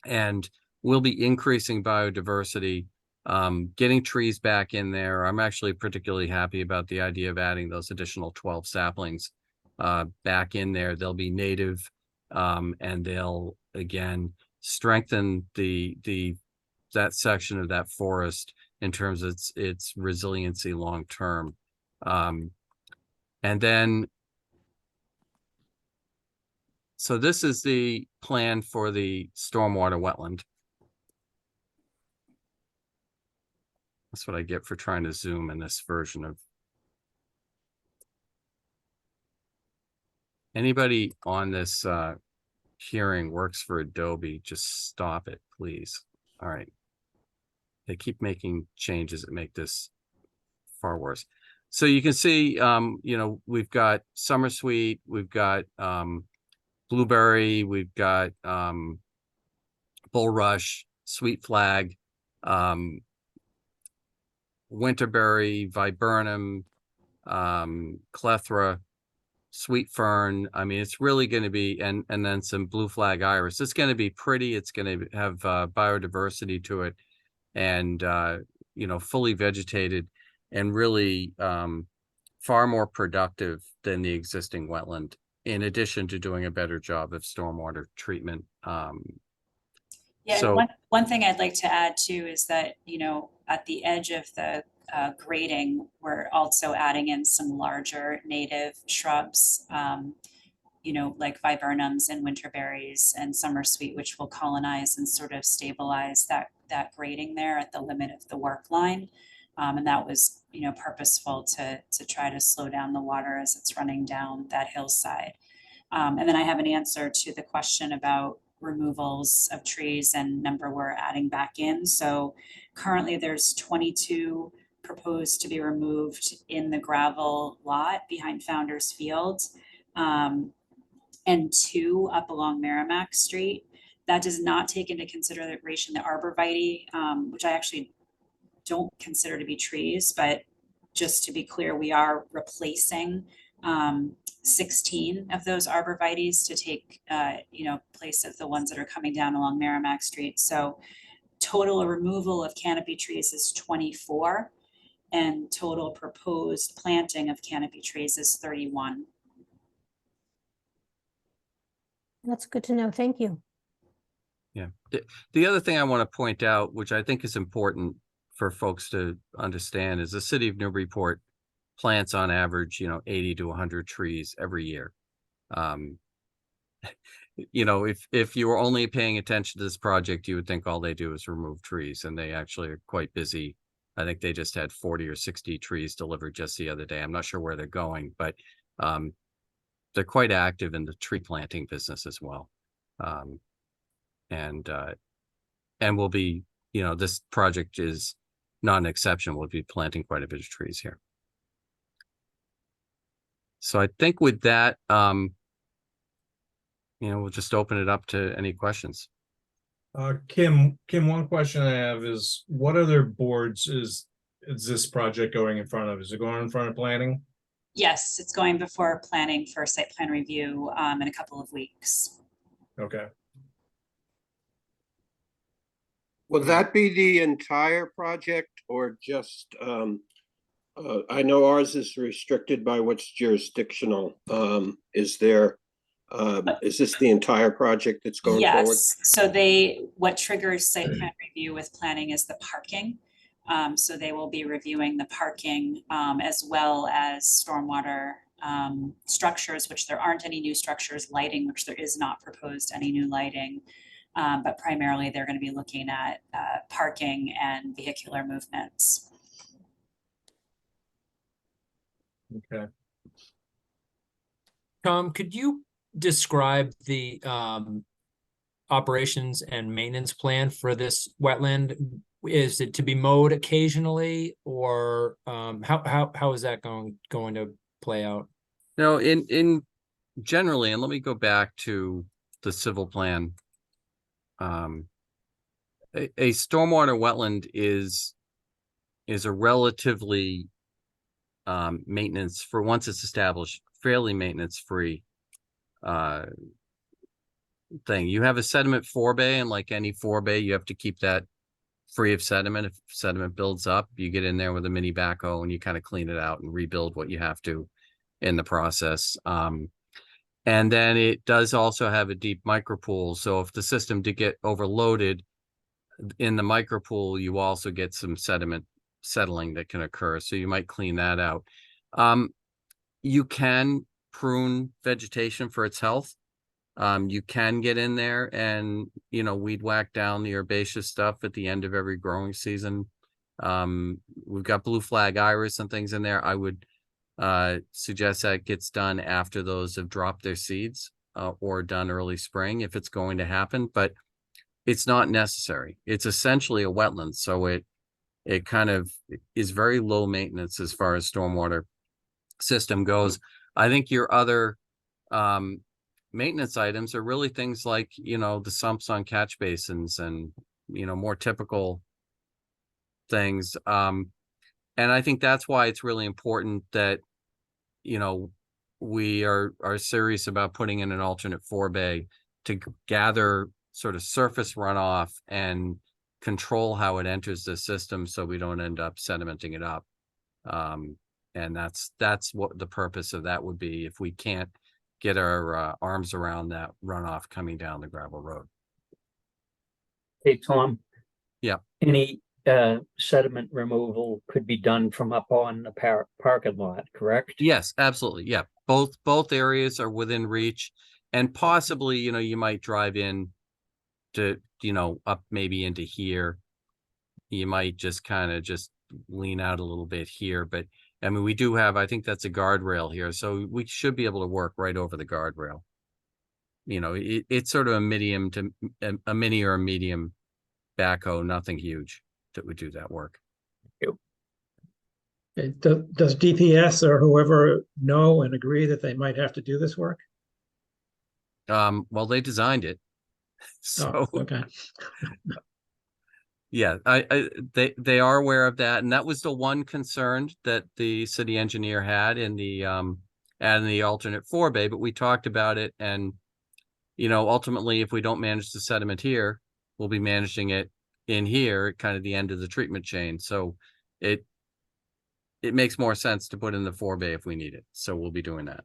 F: and we'll be increasing biodiversity, getting trees back in there. I'm actually particularly happy about the idea of adding those additional 12 saplings back in there. They'll be native, and they'll again strengthen the that section of that forest in terms of its resiliency long term. And then, so this is the plan for the stormwater wetland. That's what I get for trying to zoom in this version of. Anybody on this hearing works for Adobe, just stop it, please. All right. They keep making changes that make this far worse. So you can see, you know, we've got Summer Sweet, we've got Blueberry, we've got Bulrush, Sweet Flag, Winterberry, Viburnum, Clethra, Sweet Fern. I mean, it's really going to be, and then some Blue Flag Iris. It's going to be pretty. It's going to have biodiversity to it, and you know, fully vegetated, and really far more productive than the existing wetland. In addition to doing a better job of stormwater treatment.
H: Yeah,
F: So-
H: and one thing I'd like to add too is that, you know, at the edge of the grading, we're also adding in some larger native shrubs, you know, like viburnums and winterberries and summer sweet, which will colonize and sort of stabilize that grading there at the limit of the work line. And that was, you know, purposeful to try to slow down the water as it's running down that hillside. And then I have an answer to the question about removals of trees and number we're adding back in. So currently there's 22 proposed to be removed in the gravel lot behind Founders Field, and 2 up along Merrimack Street. That does not take into consideration the arborvitae, which I actually don't consider to be trees, but just to be clear, we are replacing 16 of those arborvitaes to take, you know, place of the ones that are coming down along Merrimack Street. So total removal of canopy trees is 24, and total proposed planting of canopy trees is 31.
E: That's good to know. Thank you.
F: Yeah. The other thing I want to point out, which I think is important for folks to understand, is the city of Newburyport plants on average, you know, 80 to 100 trees every year. You know, if you were only paying attention to this project, you would think all they do is remove trees, and they actually are quite busy. I think they just had 40 or 60 trees delivered just the other day. I'm not sure where they're going, but they're quite active in the tree planting business as well. And we'll be, you know, this project is not an exception. We'll be planting quite a bit of trees here. So I think with that, you know, we'll just open it up to any questions.
C: Kim, one question I have is, what other boards is this project going in front of? Is it going in front of planning?
H: Yes, it's going before planning for site plan review in a couple of weeks.
C: Okay.
B: Will that be the entire project or just, I know ours is restricted by what's jurisdictional. Is this the entire project that's going forward?
H: Yes, so what triggers site plan review with planning is the parking. So they will be reviewing the parking as well as stormwater structures, which there aren't any new structures, lighting, which there is not proposed any new lighting. But primarily they're going to be looking at parking and vehicular movements.
C: Okay.
G: Tom, could you describe the operations and maintenance plan for this wetland? Is it to be mowed occasionally, or how is that going to play out?
F: No, in generally, and let me go back to the civil plan. A stormwater wetland is a relatively maintenance, for once it's established, fairly maintenance free thing. You have a sediment forebay, and like any forebay, you have to keep that free of sediment. If sediment builds up, you get in there with a mini backhoe and you kind of clean it out and rebuild what you have to in the process. And then it does also have a deep micropool. So if the system did get overloaded, in the micro pool, you also get some sediment settling that can occur. So you might clean that out. You can prune vegetation for its health. You can get in there and, weed whack down the herbaceous stuff at the end of every growing season. We've got blue flag iris and things in there. I would suggest that gets done after those have dropped their seeds, or done early spring if it's going to happen, but it's not necessary. It's essentially a wetland, so it kind of is very low maintenance as far as stormwater system goes. I think your other maintenance items are really things like, the sumps on catch basins and, more typical things. And I think that's why it's really important that, we are serious about putting in an alternate forebay to gather sort of surface runoff and control how it enters the system so we don't end up sedimenting it up. And that's what the purpose of that would be if we can't get our arms around that runoff coming down the gravel road.
I: Hey, Tom.
F: Yeah.
I: Any sediment removal could be done from up on the parking lot, correct?
F: Yes, absolutely. Yeah. Both areas are within reach, and possibly, you might drive in to, up maybe into here. You might just kind of just lean out a little bit here, but I mean, we do have, I think that's a guardrail here, so we should be able to work right over the guardrail. It's sort of a mini or a medium backhoe, nothing huge that would do that work.
D: Does DPS or whoever know and agree that they might have to do this work?
F: Well, they designed it. So
D: okay.
F: yeah, they are aware of that, and that was the one concern that the city engineer had in the alternate forebay, but we talked about it, and ultimately, if we don't manage the sediment here, we'll be managing it in here at kind of the end of the treatment chain. So it makes more sense to put in the forebay if we need it. So we'll be doing that.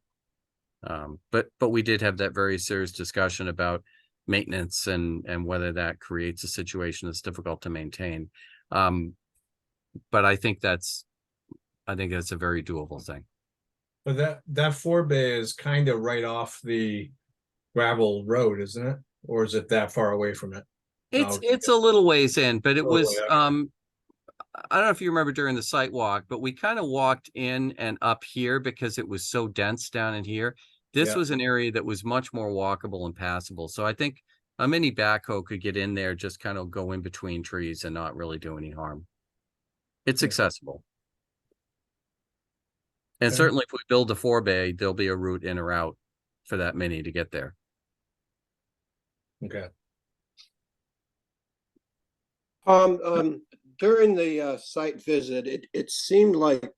F: But we did have that very serious discussion about maintenance and whether that creates a situation that's difficult to maintain. But I think that's a very doable thing.
C: But that forebay is kind of right off the gravel road, isn't it? Or is it that far away from it?
F: It's a little ways in, but it
C: Little
F: was,
C: way, okay.
F: I don't know if you remember during the site walk, but we kind of walked in and up here because it was so dense down in here. This
C: Yeah.
F: was an area that was much more walkable and passable. So I think a mini backhoe could get in there, just kind of go in between trees and not really do any harm. It's
C: Yeah.
F: accessible. And
C: Okay.
F: certainly if we build the forebay, there'll be a route in or out for that mini to get there.
C: Okay.
B: During the site visit, it seemed like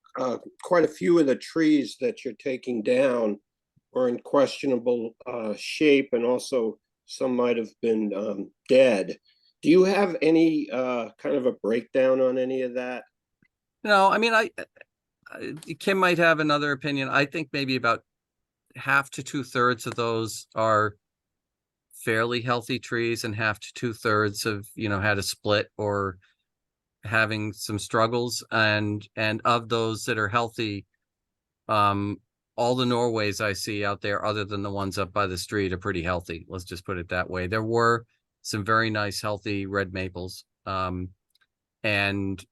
B: quite a few of the trees that you're taking down were in questionable shape, and also some might have been dead. Do you have any kind of a breakdown on any of that?
F: No, I mean, Kim might have another opinion. I think maybe about half to 2/3 of those are fairly healthy trees, and half to 2/3 have, had a split or having some struggles. And of those that are healthy, all the Norways I see out there, other than the ones up by the street, are pretty healthy. Let's just put it that way. There were some very nice, healthy red maples. And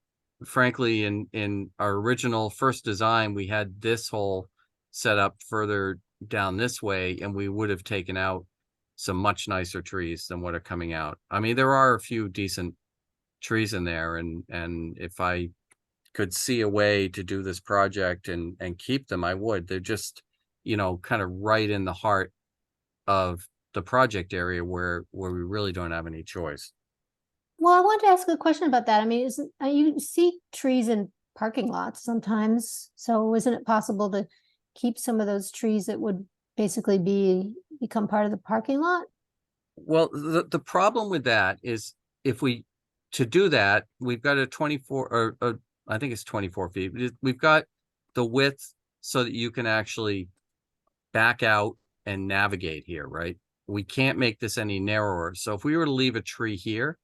F: frankly, in our original first design, we had this hole set up further down this way, and we would have taken out some much nicer trees than what are coming out. I mean, there are a few decent trees in there, and if I could see a way to do this project and keep them, I would. They're just, kind of right in the heart of the project area where we really don't have any choice.
E: Well, I want to ask a question about that. I mean, you see trees in parking lots sometimes, so isn't it possible to keep some of those trees that would basically become part of the parking lot?
F: Well, the problem with that is to do that, we've got a 24 or I think it's 24 feet. We've got the width so that you can actually back out and navigate here, right? We can't make this any narrower. So if we were to leave a tree here,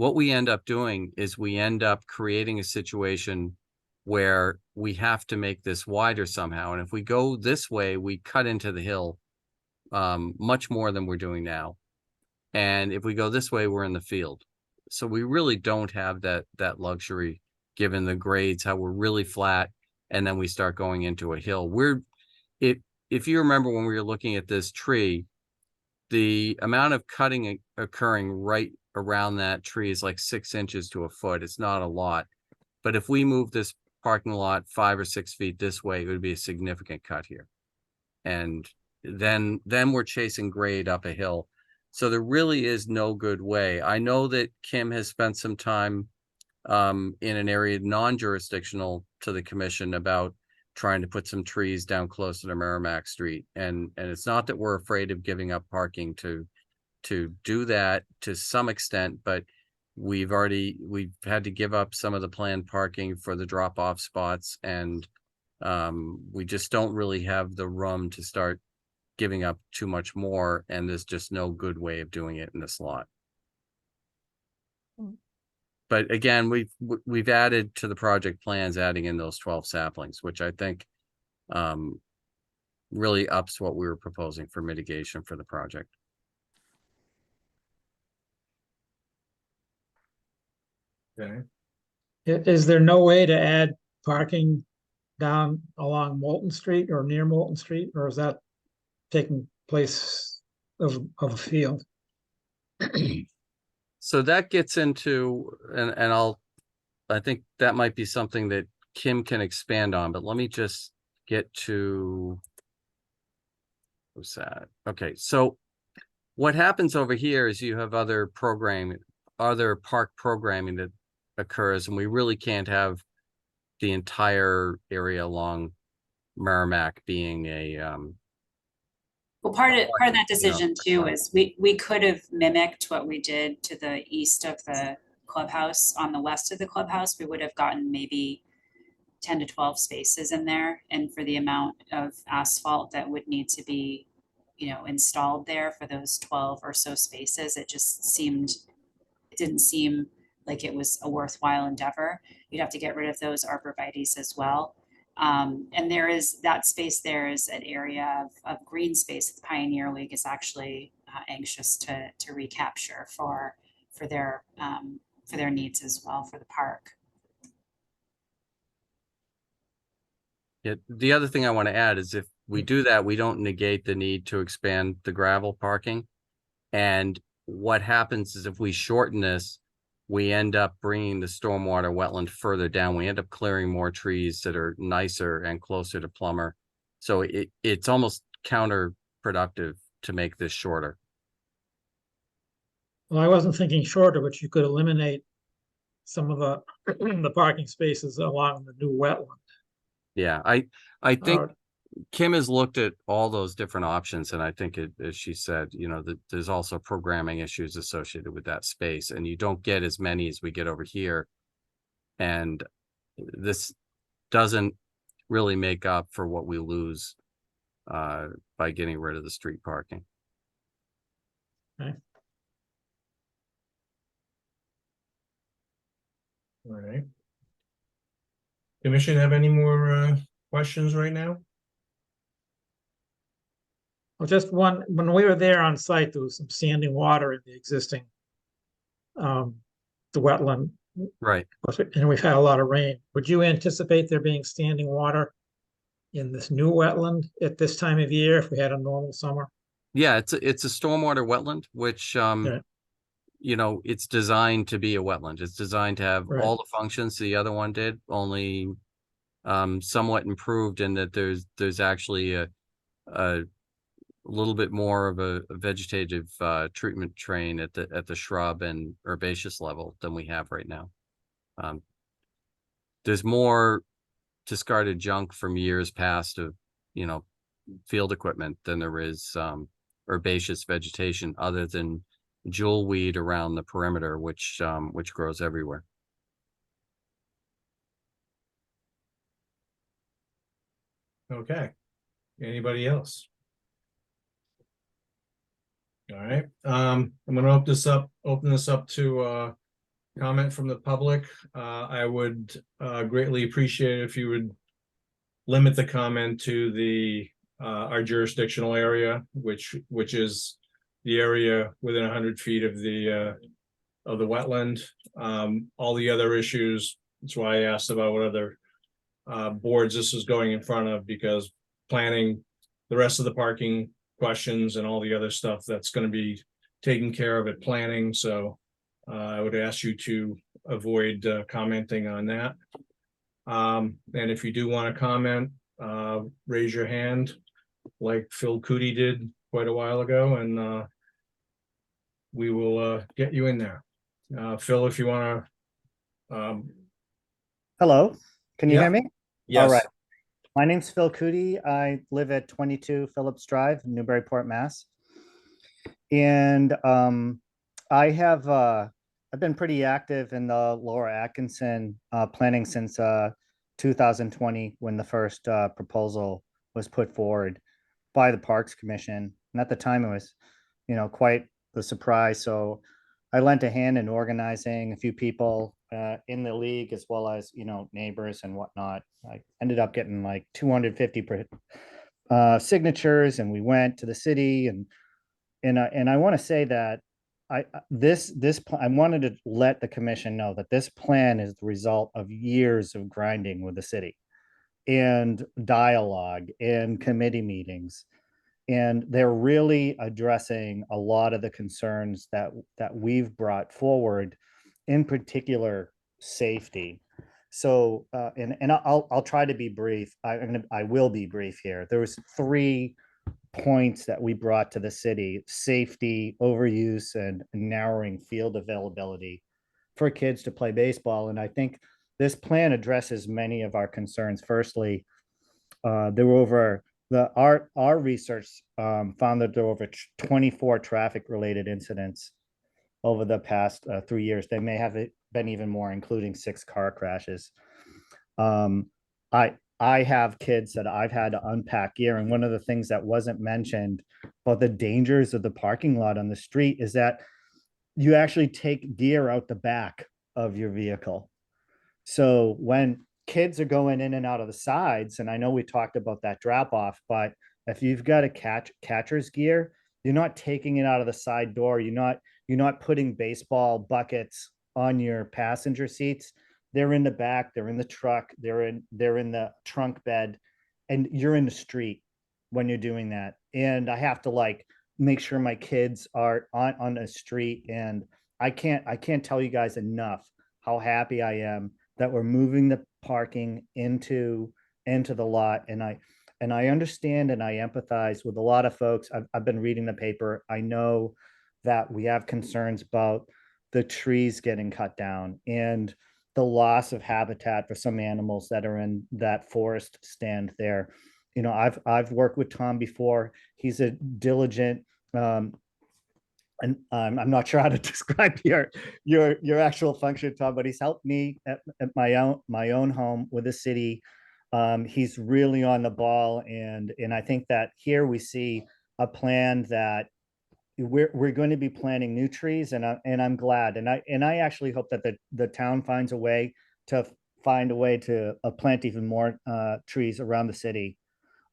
F: what we end up doing is we end up creating a situation where we have to make this wider somehow. And if we go this way, we cut into the hill much more than we're doing now. And if we go this way, we're in the field. So we really don't have that luxury, given the grades, how we're really flat, and then we start going into a hill. If you remember when we were looking at this tree, the amount of cutting occurring right around that tree is like 6 inches to a foot. It's not a lot. But if we move this parking lot 5 or 6 feet this way, it would be a significant cut here. And then we're chasing grade up a hill. So there really is no good way. I know that Kim has spent some time in an area non-jurisdictional to the commission about trying to put some trees down closer to Merrimack Street. And it's not that we're afraid of giving up parking to do that to some extent, but we've had to give up some of the planned parking for the drop-off spots, and we just don't really have the room to start giving up too much more, and there's just no good way of doing it in this lot. But again, we've added to the project plans, adding in those 12 saplings, which I think really ups what we were proposing for mitigation for the project.
C: Okay.
D: Is there no way to add parking down along Moulton Street or near Moulton Street, or is that taking place of a field?
F: So that gets into, and I think that might be something that Kim can expand on, but let me just get to, what's that? Okay, so what happens over here is you have other park programming that occurs, and we really can't have the entire area along Merrimack being a
H: Well, part of that decision too is we could have mimicked what we did to the east of the clubhouse. On the west of the clubhouse, we would have gotten maybe 10 to 12 spaces in there. And for the amount of asphalt that would need to be, installed there for those 12 or so spaces, it didn't seem like it was a worthwhile endeavor. You'd have to get rid of those arborvitaes as well. And there is that space there is an area of green space that the Pioneer League is actually anxious to recapture for their needs as well for the park.
F: Yeah, the other thing I want to add is if we do that, we don't negate the need to expand the gravel parking. And what happens is if we shorten this, we end up bringing the stormwater wetland further down. We end up clearing more trees that are nicer and closer to Plummer. So it's almost counterproductive to make this shorter.
D: Well, I wasn't thinking shorter, but you could eliminate some of the parking spaces along the new wetland.
F: Yeah, I think
D: Or-
F: Kim has looked at all those different options, and I think as she said, that there's also programming issues associated with that space, and you don't get as many as we get over here. And this doesn't really make up for what we lose by getting rid of the street parking.
D: Okay.
C: All right. Commission have any more questions right now?
D: Well, just one, when we were there on site, there was some standing water in the existing the wetland,
F: Right.
D: and we've had a lot of rain. Would you anticipate there being standing water in this new wetland at this time of year if we had a normal summer?
F: Yeah, it's a stormwater wetland, which
D: Okay.
F: It's designed to be a wetland. It's designed to have
D: Right.
F: all the functions the other one did, only somewhat improved in that there's actually a little bit more of a vegetative treatment train at the shrub and herbaceous level than we have right now. There's more discarded junk from years past of field equipment than there is herbaceous vegetation, other than jewelweed around the perimeter, which grows everywhere.
C: Okay. Anybody else? All right. I'm gonna open this up to comment from the public. I would greatly appreciate it if you would limit the comment to the our jurisdictional area, which is the area within 100 feet of the wetland. All the other issues, that's why I asked about what other boards this is going in front of, because planning the rest of the parking questions and all the other stuff that's going to be taken care of at planning. So I would ask you to avoid commenting on that. And if you do want to comment, raise your hand like Phil Cootie did quite a while ago, and we will get you in there. Phil, if you want to.
J: Hello, can you
C: Yeah.
J: hear me?
C: Yes.
J: All right. My name's Phil Cootie. I live at 22 Phillips Drive, Newburyport, Mass. And I've been pretty active in the Lower Atkinson planning since 2020, when the first proposal was put forward by the Parks Commission. And at the time, it was, quite the surprise. So I lent a hand in organizing a few people in the league, as well as, neighbors and whatnot. I ended up getting like 250 signatures, and we went to the city, and I want to say that I wanted to let the commission know that this plan is the result of years of grinding with the city and dialogue and committee meetings. And they're really addressing a lot of the concerns that we've brought forward, in particular safety. So and I'll try to be brief. I will be brief here. There was 3 points that we brought to the city: safety, overuse, and narrowing field availability for kids to play baseball. And I think this plan addresses many of our concerns. Firstly, there were over our research found that there were over 24 traffic related incidents over the past 3 years. They may have been even more, including 6 car crashes. I have kids that I've had to unpack gear, and one of the things that wasn't mentioned about the dangers of the parking lot on the street is that you actually take gear out the back of your vehicle. So when kids are going in and out of the sides, and I know we talked about that drop off, but if you've got a catcher's gear, you're not taking it out of the side door. You're not putting baseball buckets on your passenger seats. They're in the back, they're in the truck, they're in the trunk bed, and you're in the street when you're doing that. And I have to make sure my kids are on the street. And I can't tell you guys enough how happy I am that we're moving the parking into the lot. And I understand and I empathize with a lot of folks. I've been reading the paper. I know that we have concerns about the trees getting cut down and the loss of habitat for some animals that are in that forest stand there. I've worked with Tom before. He's a diligent, and I'm not sure how to describe your actual function, Tom, but he's helped me at my own home with the city. He's really on the ball, and I think that here we see a plan that we're going to be planting new trees, and I'm glad, and I actually hope that the town finds a way to plant even more trees around the city,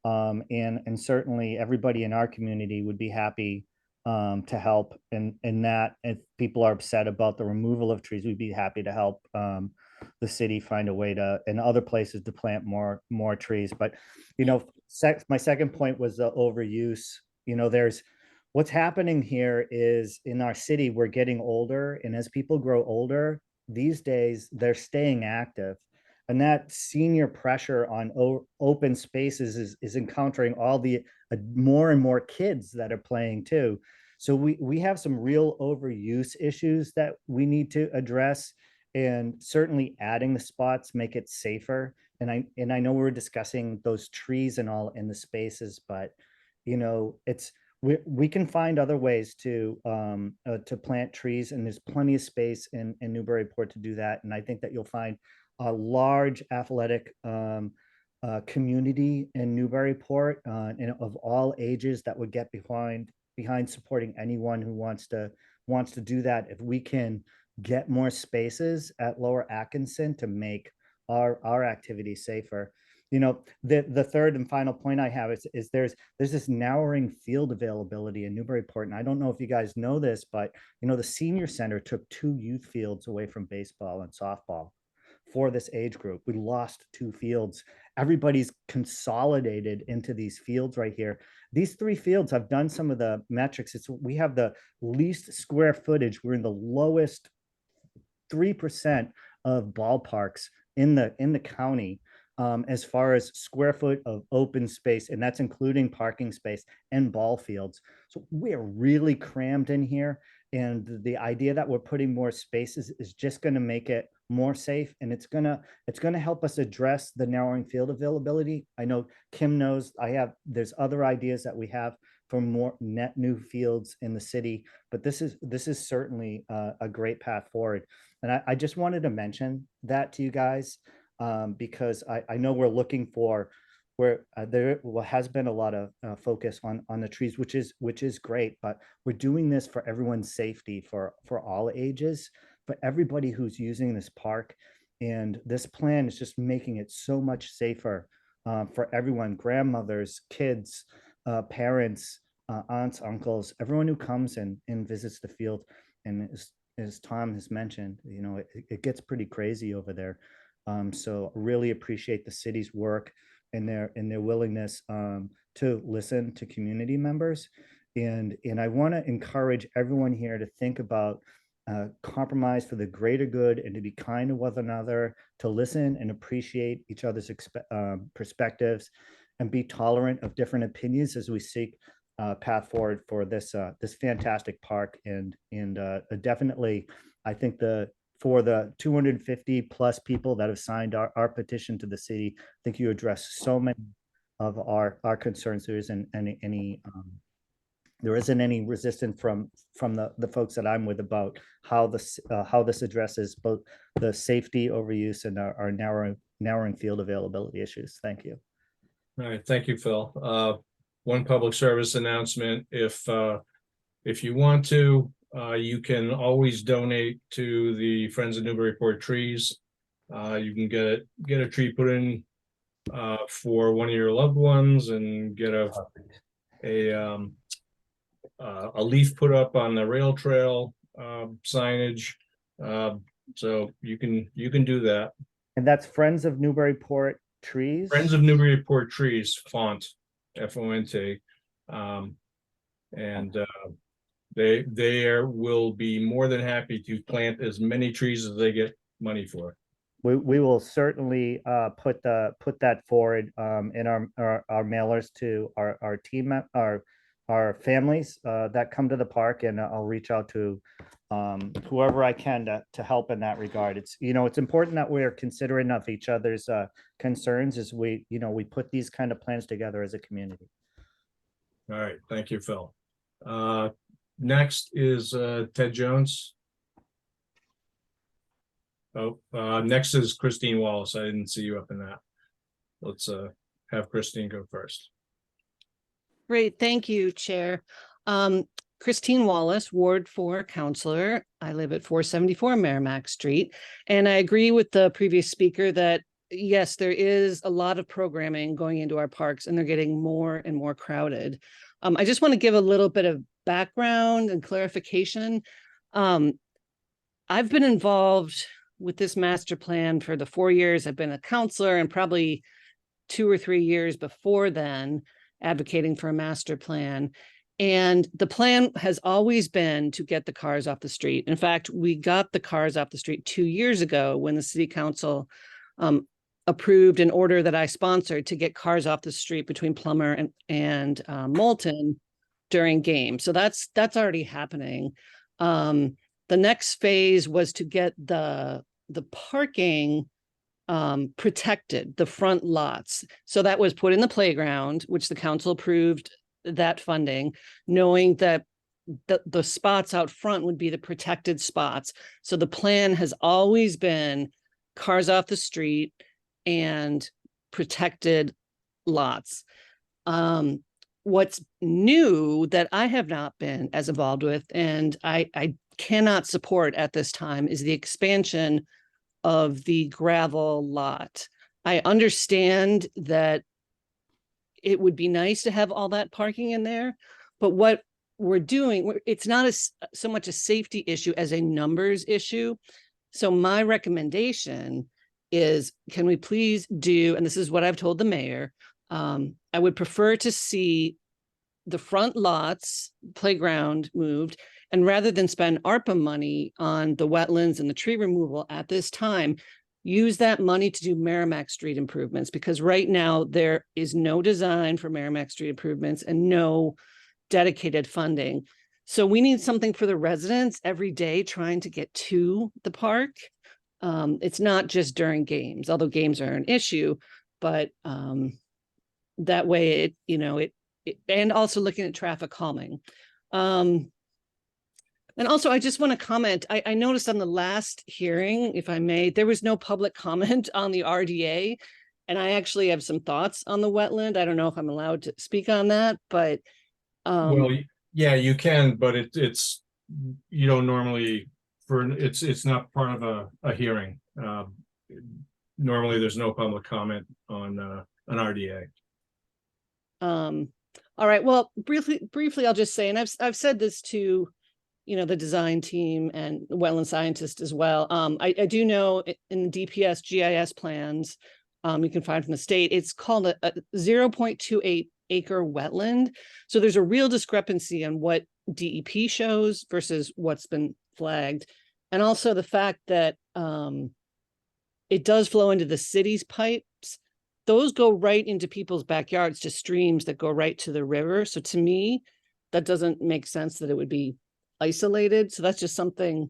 J: and certainly everybody in our community would be happy to help. And that if people are upset about the removal of trees, we'd be happy to help the city find a way to, in other places, to plant more trees. But my second point was the overuse. There's what's happening here is in our city, we're getting older, and as people grow older these days, they're staying active. And that senior pressure on open spaces is encountering all the more and more kids that are playing too. So we have some real overuse issues that we need to address, and certainly adding the spots make it safer. And I know we're discussing those trees and all in the spaces, but we can find other ways to plant trees, and there's plenty of space in Newburyport to do that. And I think that you'll find a large athletic community in Newburyport, and of all ages, that would get behind supporting anyone who wants to do that. If we can get more spaces at Lower Atkinson to make our activities safer. You know, the third and final point I have is there's this narrowing field availability in Newburyport. And I don't know if you guys know this, but you know, the senior center took 2 youth fields away from baseball and softball for this age group. We lost 2 fields. Everybody's consolidated into these fields right here. These 3 fields, I've done some of the metrics. We have the least square footage. We're in the lowest 3% of ballparks in the county, as far as square foot of open space, and that's including parking space and ball fields. So we're really crammed in here. And the idea that we're putting more spaces is just going to make it more safe, and it's gonna help us address the narrowing field availability. I know Kim knows there's other ideas that we have for more net new fields in the city, but this is certainly a great path forward. And I just wanted to mention that to you guys, because I know we're looking for where there has been a lot of focus on the trees, which is great, but we're doing this for everyone's safety, for all ages, for everybody who's using this park. And this plan is just making it so much safer for everyone, grandmothers, kids, parents, aunts, uncles, everyone who comes and visits the field. And as Tom has mentioned, you know, it gets pretty crazy over there. So really appreciate the city's work and their willingness to listen to community members. And I want to encourage everyone here to think about compromise for the greater good, and to be kind to one another, to listen and appreciate each other's perspectives, and be tolerant of different opinions as we seek a path forward for this fantastic park. And definitely, I think for the 250 plus people that have signed our petition to the city, I think you address so many of our concerns. There isn't any resistance from the folks that I'm with about how this addresses both the safety, overuse, and our narrowing field availability issues. Thank you.
C: All right, thank you, Phil. One public service announcement: if you want to, you can always donate to the Friends of Newburyport Trees. You can get a tree put in for one of your loved ones, and get a leaf put up on the rail trail signage. So you can do that.
J: And that's Friends of Newburyport Trees.
C: Friends of Newburyport Trees, font, FONT. And they will be more than happy to plant as many trees as they get money for.
J: We will certainly put that forward in our mailers to our team, our families that come to the park, and I'll reach out to whoever I can to help in that regard. It's important that we're considerate of each other's concerns as we put these kind of plans together as a community.
C: All right, thank you, Phil. Next is Ted Jones. Oh, next is Christine Wallace. I didn't see you up in that. Let's have Christine go first.
K: Great, thank you, Chair. Christine Wallace, Ward 4 Counselor. I live at 474 Merrimack Street, and I agree with the previous speaker that yes, there is a lot of programming going into our parks, and they're getting more and more crowded. I just want to give a little bit of background and clarification. I've been involved with this master plan for the 4 years I've been a counselor, and probably 2 or 3 years before then, advocating for a master plan. And the plan has always been to get the cars off the street. In fact, we got the cars off the street 2 years ago when the city council approved an order that I sponsored to get cars off the street between Plummer and Moulton during games. So that's already happening. The next phase was to get the parking protected, the front lots. So that was put in the playground, which the council approved that funding, knowing that the spots out front would be the protected spots. So the plan has always been cars off the street and protected lots. What's new that I have not been as involved with, and I cannot support at this time is the expansion of the gravel lot. I understand that it would be nice to have all that parking in there, but what we're doing, it's not so much a safety issue as a numbers issue. So my recommendation is, can we please do, and this is what I've told the mayor, I would prefer to see the front lots, playground moved, and rather than spend ARPA money on the wetlands and the tree removal at this time, use that money to do Merrimack Street improvements, because right now there is no design for Merrimack Street improvements and no dedicated funding. So we need something for the residents every day trying to get to the park. It's not just during games, although games are an issue, but that way it, you know, it and also looking at traffic calming. And also, I just want to comment, I noticed on the last hearing, if I may, there was no public comment on the RDA. And I actually have some thoughts on the wetland. I don't know if I'm allowed to speak on that, but
C: Well, yeah, you can, but it's, you don't normally, it's not part of a hearing. Normally, there's no public comment on an RDA.
K: all right, well, briefly, I'll just say, and I've said this to, you know, the design team and the wetland scientist as well. I do know in the DPS GIS plans, you can find from the state, it's called a 0.28 acre wetland. So there's a real discrepancy on what DEP shows versus what's been flagged. And also the fact that it does flow into the city's pipes. Those go right into people's backyards to streams that go right to the river. So to me, that doesn't make sense that it would be isolated. So that's just something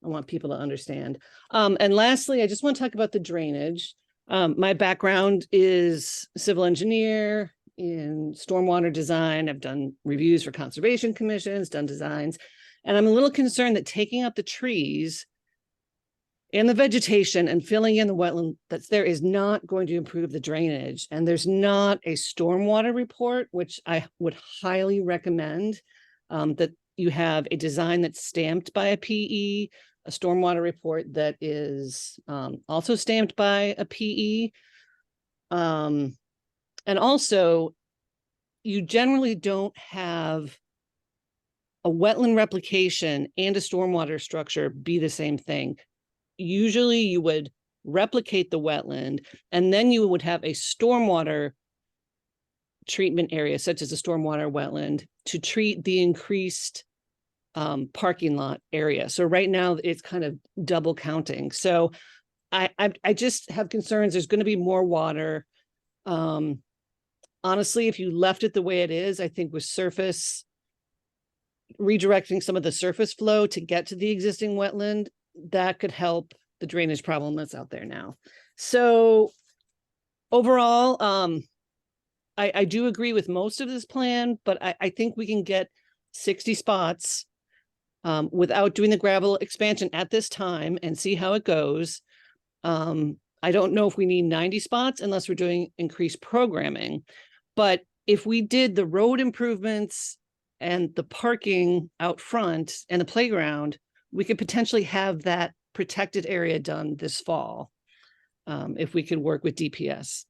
K: I want people to understand. And lastly, I just want to talk about the drainage. My background is civil engineer in stormwater design. I've done reviews for conservation commissions, done designs, and I'm a little concerned that taking out the trees and the vegetation and filling in the wetland that's there is not going to improve the drainage. And there's not a stormwater report, which I would highly recommend, that you have a design that's stamped by a PE, a stormwater report that is also stamped by a PE. And also, you generally don't have a wetland replication and a stormwater structure be the same thing. Usually you would replicate the wetland, and then you would have a stormwater treatment area, such as a stormwater wetland, to treat the increased parking lot area. So right now it's kind of double counting. So I just have concerns. There's going to be more water. Honestly, if you left it the way it is, I think with surface, redirecting some of the surface flow to get to the existing wetland, that could help the drainage problem that's out there now. So overall, I do agree with most of this plan, but I think we can get 60 spots without doing the gravel expansion at this time and see how it goes. I don't know if we need 90 spots unless we're doing increased programming. But if we did the road improvements and the parking out front and the playground, we could potentially have that protected area done this fall. If we could work with DPS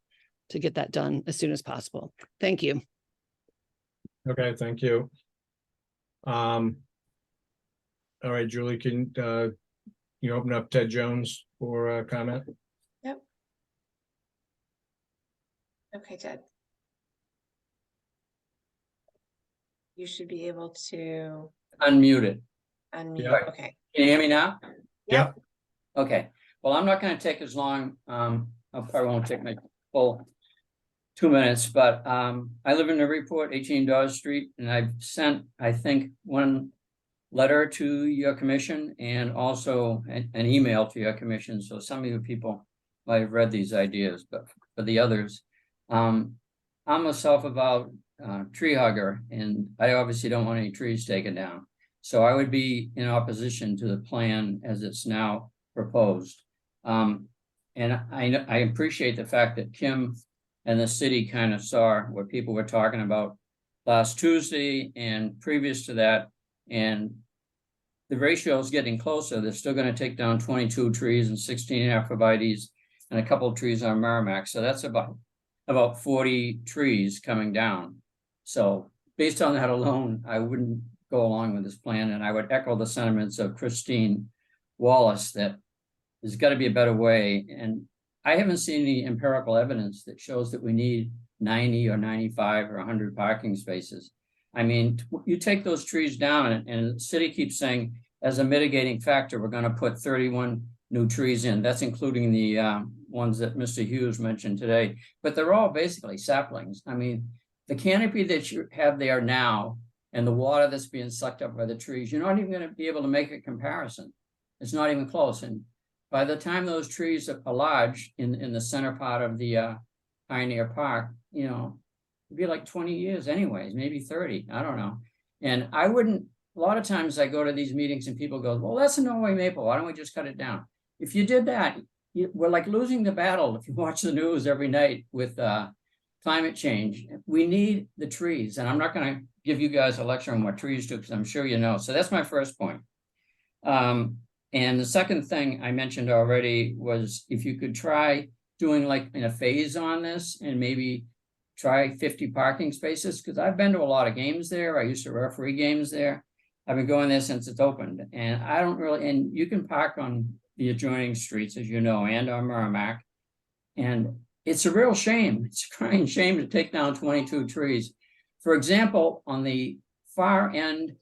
K: to get that done as soon as possible. Thank you.
C: Okay, thank you. All right, Julie, can you open up Ted Jones for a comment?
A: Yep. Okay, Ted. You should be able to
L: Unmuted.
A: unmute.
C: Yeah.
A: Okay.
L: Can you hear me now?
C: Yep.
L: Okay, well, I'm not gonna take as long, I probably won't take my full 2 minutes, but I live in Newburyport, 18 Dawes Street, and I've sent, I think, one letter to your commission and also an email to your commission, so some of you people might have read these ideas, but for the others, I'm a self-avowed tree hugger, and I obviously don't want any trees taken down. So I would be in opposition to the plan as it's now proposed. And I appreciate the fact that Kim and the city kind of saw what people were talking about last Tuesday and previous to that, and the ratio is getting closer. They're still gonna take down 22 trees and 16 arborvitaes and a couple of trees on Merrimack. So that's about 40 trees coming down. So based on that alone, I wouldn't go along with this plan, and I would echo the sentiments of Christine Wallace that there's got to be a better way. And I haven't seen any empirical evidence that shows that we need 90 or 95 or 100 parking spaces. I mean, you take those trees down, and the city keeps saying, as a mitigating factor, we're going to put 31 new trees in. That's including the ones that Mr. Hughes mentioned today, but they're all basically saplings. I mean, the canopy that you have there now and the water that's being sucked up by the trees, you're not even going to be able to make a comparison. It's not even close. And by the time those trees are large in the center part of the Pioneer Park, you know, it'd be like 20 years anyways, maybe 30, I don't know. And I wouldn't, a lot of times I go to these meetings and people go, well, that's a Norway maple, why don't we just cut it down? If you did that, we're like losing the battle if you watch the news every night with climate change. We need the trees, and I'm not going to give you guys a lecture on what trees do because I'm sure you know. So that's my first point. And the second thing I mentioned already was if you could try doing like in a phase on this and maybe try 50 parking spaces, because I've been to a lot of games there. I used to referee games there. I've been going there since it's opened, and I don't really, and you can park on the adjoining streets, as you know, and on Merrimack. And it's a real shame. It's a crying shame to take down 22 trees. For example, on the far end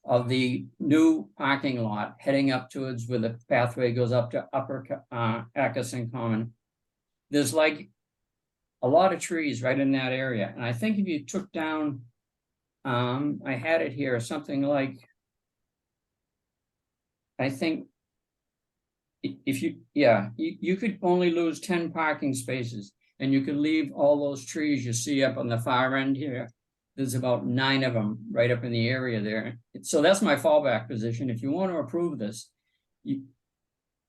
L: of the new parking lot, heading up towards where the pathway goes up to Upper Atkinson Common, there's like a lot of trees right in that area. And I think if you took down, I had it here, something like, I think if you, yeah, you could only lose 10 parking spaces, and you could leave all those trees you see up on the far end here. There's about 9 of them right up in the area there. So that's my fallback position. If you want to approve this, you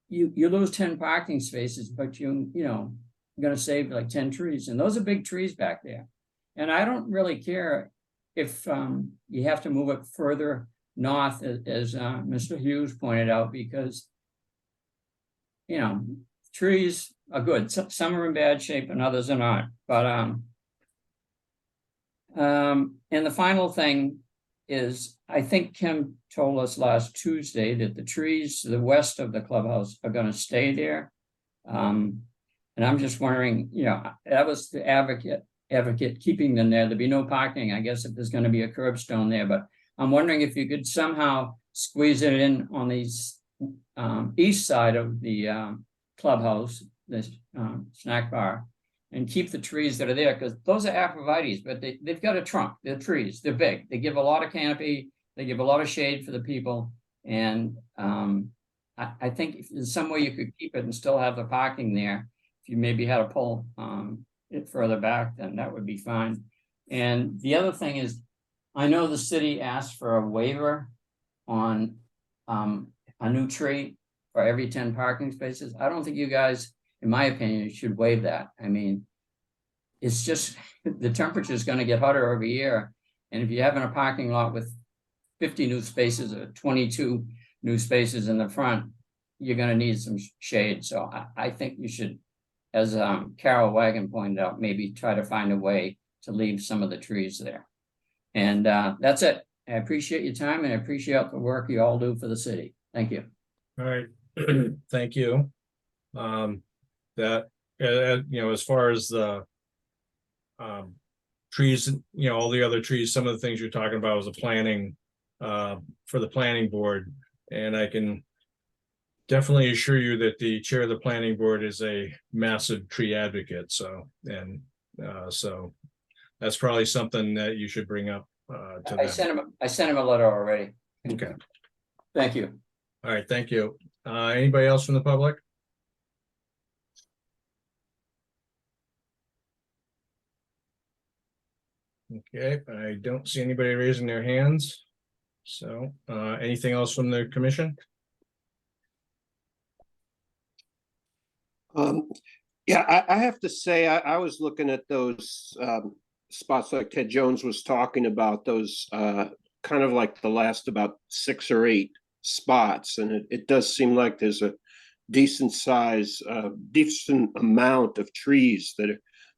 L: lose 10 parking spaces, but you know, you're going to save like 10 trees, and those are big trees back there. And I don't really care if you have to move it further north, as Mr. Hughes pointed out, because you know, trees are good. Some are in bad shape and others are not. But and the final thing is, I think Kim told us last Tuesday that the trees to the west of the clubhouse are going to stay there. And I'm just wondering, you know, that was the advocate keeping them there. There'd be no parking, I guess, if there's going to be a curbstone there. But I'm wondering if you could somehow squeeze it in on these east side of the clubhouse, this snack bar, and keep the trees that are there, because those are arborvitaes, but they've got a trunk. They're trees. They're big. They give a lot of canopy. They give a lot of shade for the people. And I think if there's some way you could keep it and still have the parking there, if you maybe had to pull it further back, then that would be fine. And the other thing is, I know the city asked for a waiver on a new tree for every 10 parking spaces. I don't think you guys, in my opinion, should waive that. I mean, it's just the temperature is going to get hotter every year. And if you're having a parking lot with 50 new spaces or 22 new spaces in the front, you're going to need some shade. So I think you should, as Carol Wagon pointed out, maybe try to find a way to leave some of the trees there. And that's it. I appreciate your time, and I appreciate the work you all do for the city. Thank you.
C: All right, thank you. That you know, as far as the trees, you know, all the other trees, some of the things you're talking about was the planning for the planning board, and I can definitely assure you that the chair of the planning board is a massive tree advocate. So, and so that's probably something that you should bring up to them.
L: I sent him a letter already.
C: Okay.
L: Thank you.
C: All right, thank you. Anybody else from the public? Okay, I don't see anybody raising their hands. So, anything else from the commission?
B: Yeah, I have to say, I was looking at those spots like Ted Jones was talking about, those kind of like the last about 6 or 8 spots, and it does seem like there's a decent size, decent amount of trees that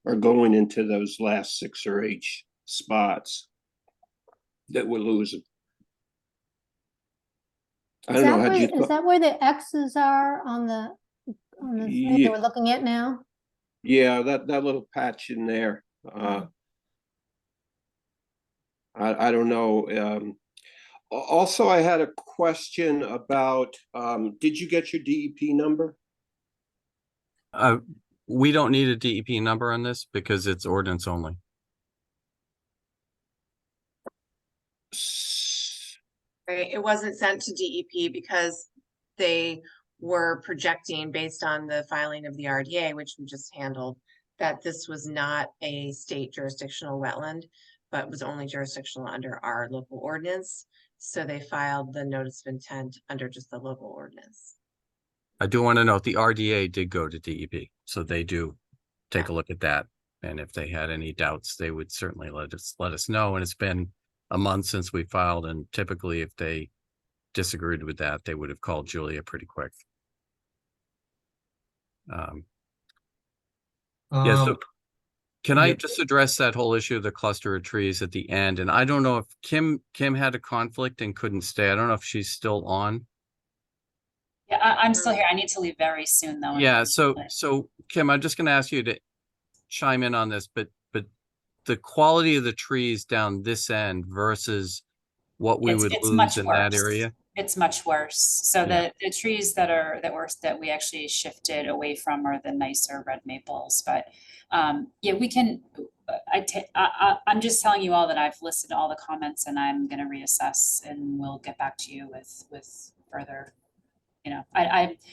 B: are going into those last 6 or 8 spots that we're losing. I
E: Is
B: don't know,
E: that
B: had
E: where,
B: you
E: is that where the X's are on the thing that
B: Yeah.
E: we're looking at now?
B: Yeah, that little patch in there. I don't know. Also, I had a question about, did you get your DEP number?
F: We don't need a DEP number on this because it's ordinance only.
A: Right, it wasn't sent to DEP because they were projecting based on the filing of the RDA, which we just handled, that this was not a state jurisdictional wetland, but was only jurisdictional under our local ordinance. So they filed the notice of intent under just the local ordinance.
F: I do want to note the RDA did go to DEP, so they do take a look at that. And if they had any doubts, they would certainly let us know. And it's been a month since we filed, and typically if they disagreed with that, they would have called Julia pretty quick. Yeah, so can I just address that whole issue of the cluster of trees at the end? And I don't know if Kim had a conflict and couldn't stay. I don't know if she's still on.
H: Yeah, I'm still here. I need to leave very soon though.
F: Yeah, so Kim, I'm just gonna ask you to chime in on this, but the quality of the trees down this end versus what we would
H: It's
F: lose
H: much
F: in that
H: worse.
F: area.
H: It's much worse. So
F: Yeah.
H: the trees that we actually shifted away from are the nicer red maples, but yeah, we can, I'm just telling you all that I've listed all the comments and I'm gonna reassess and we'll get back to you with further, you know,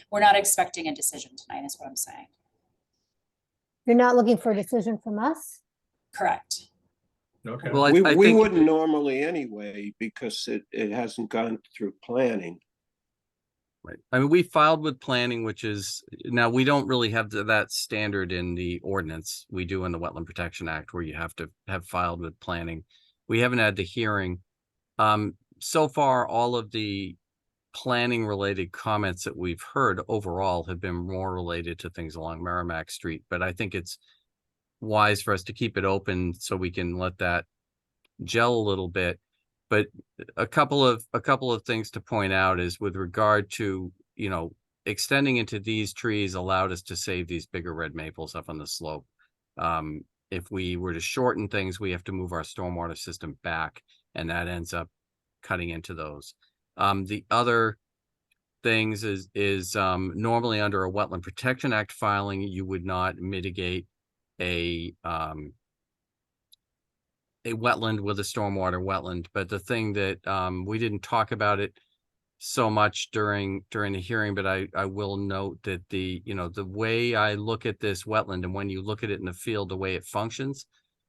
H: we're not expecting a decision tonight is what I'm saying.
E: You're not looking for a decision from us?
H: Correct.
C: Okay.
F: Well, I
B: We
F: think
B: wouldn't normally anyway, because it hasn't gone through planning.
F: right. I mean, we filed with planning, which is now we don't really have that standard in the ordinance. We do in the Wetland Protection Act, where you have to have filed with planning. We haven't had the hearing. So far, all of the planning related comments that we've heard overall have been more related to things along Merrimack Street, but I think it's wise for us to keep it open so we can let that gel a little bit. But a couple of things to point out is with regard to, you know, extending into these trees allowed us to save these bigger red maples up on the slope. If we were to shorten things, we have to move our stormwater system back, and that ends up cutting into those. The other things is normally under a Wetland Protection Act filing, you would not mitigate a wetland with a stormwater wetland. But the thing that we didn't talk about it so much during the hearing, but I will note that the way I look at this wetland, and when you look at it in the field, the way it functions,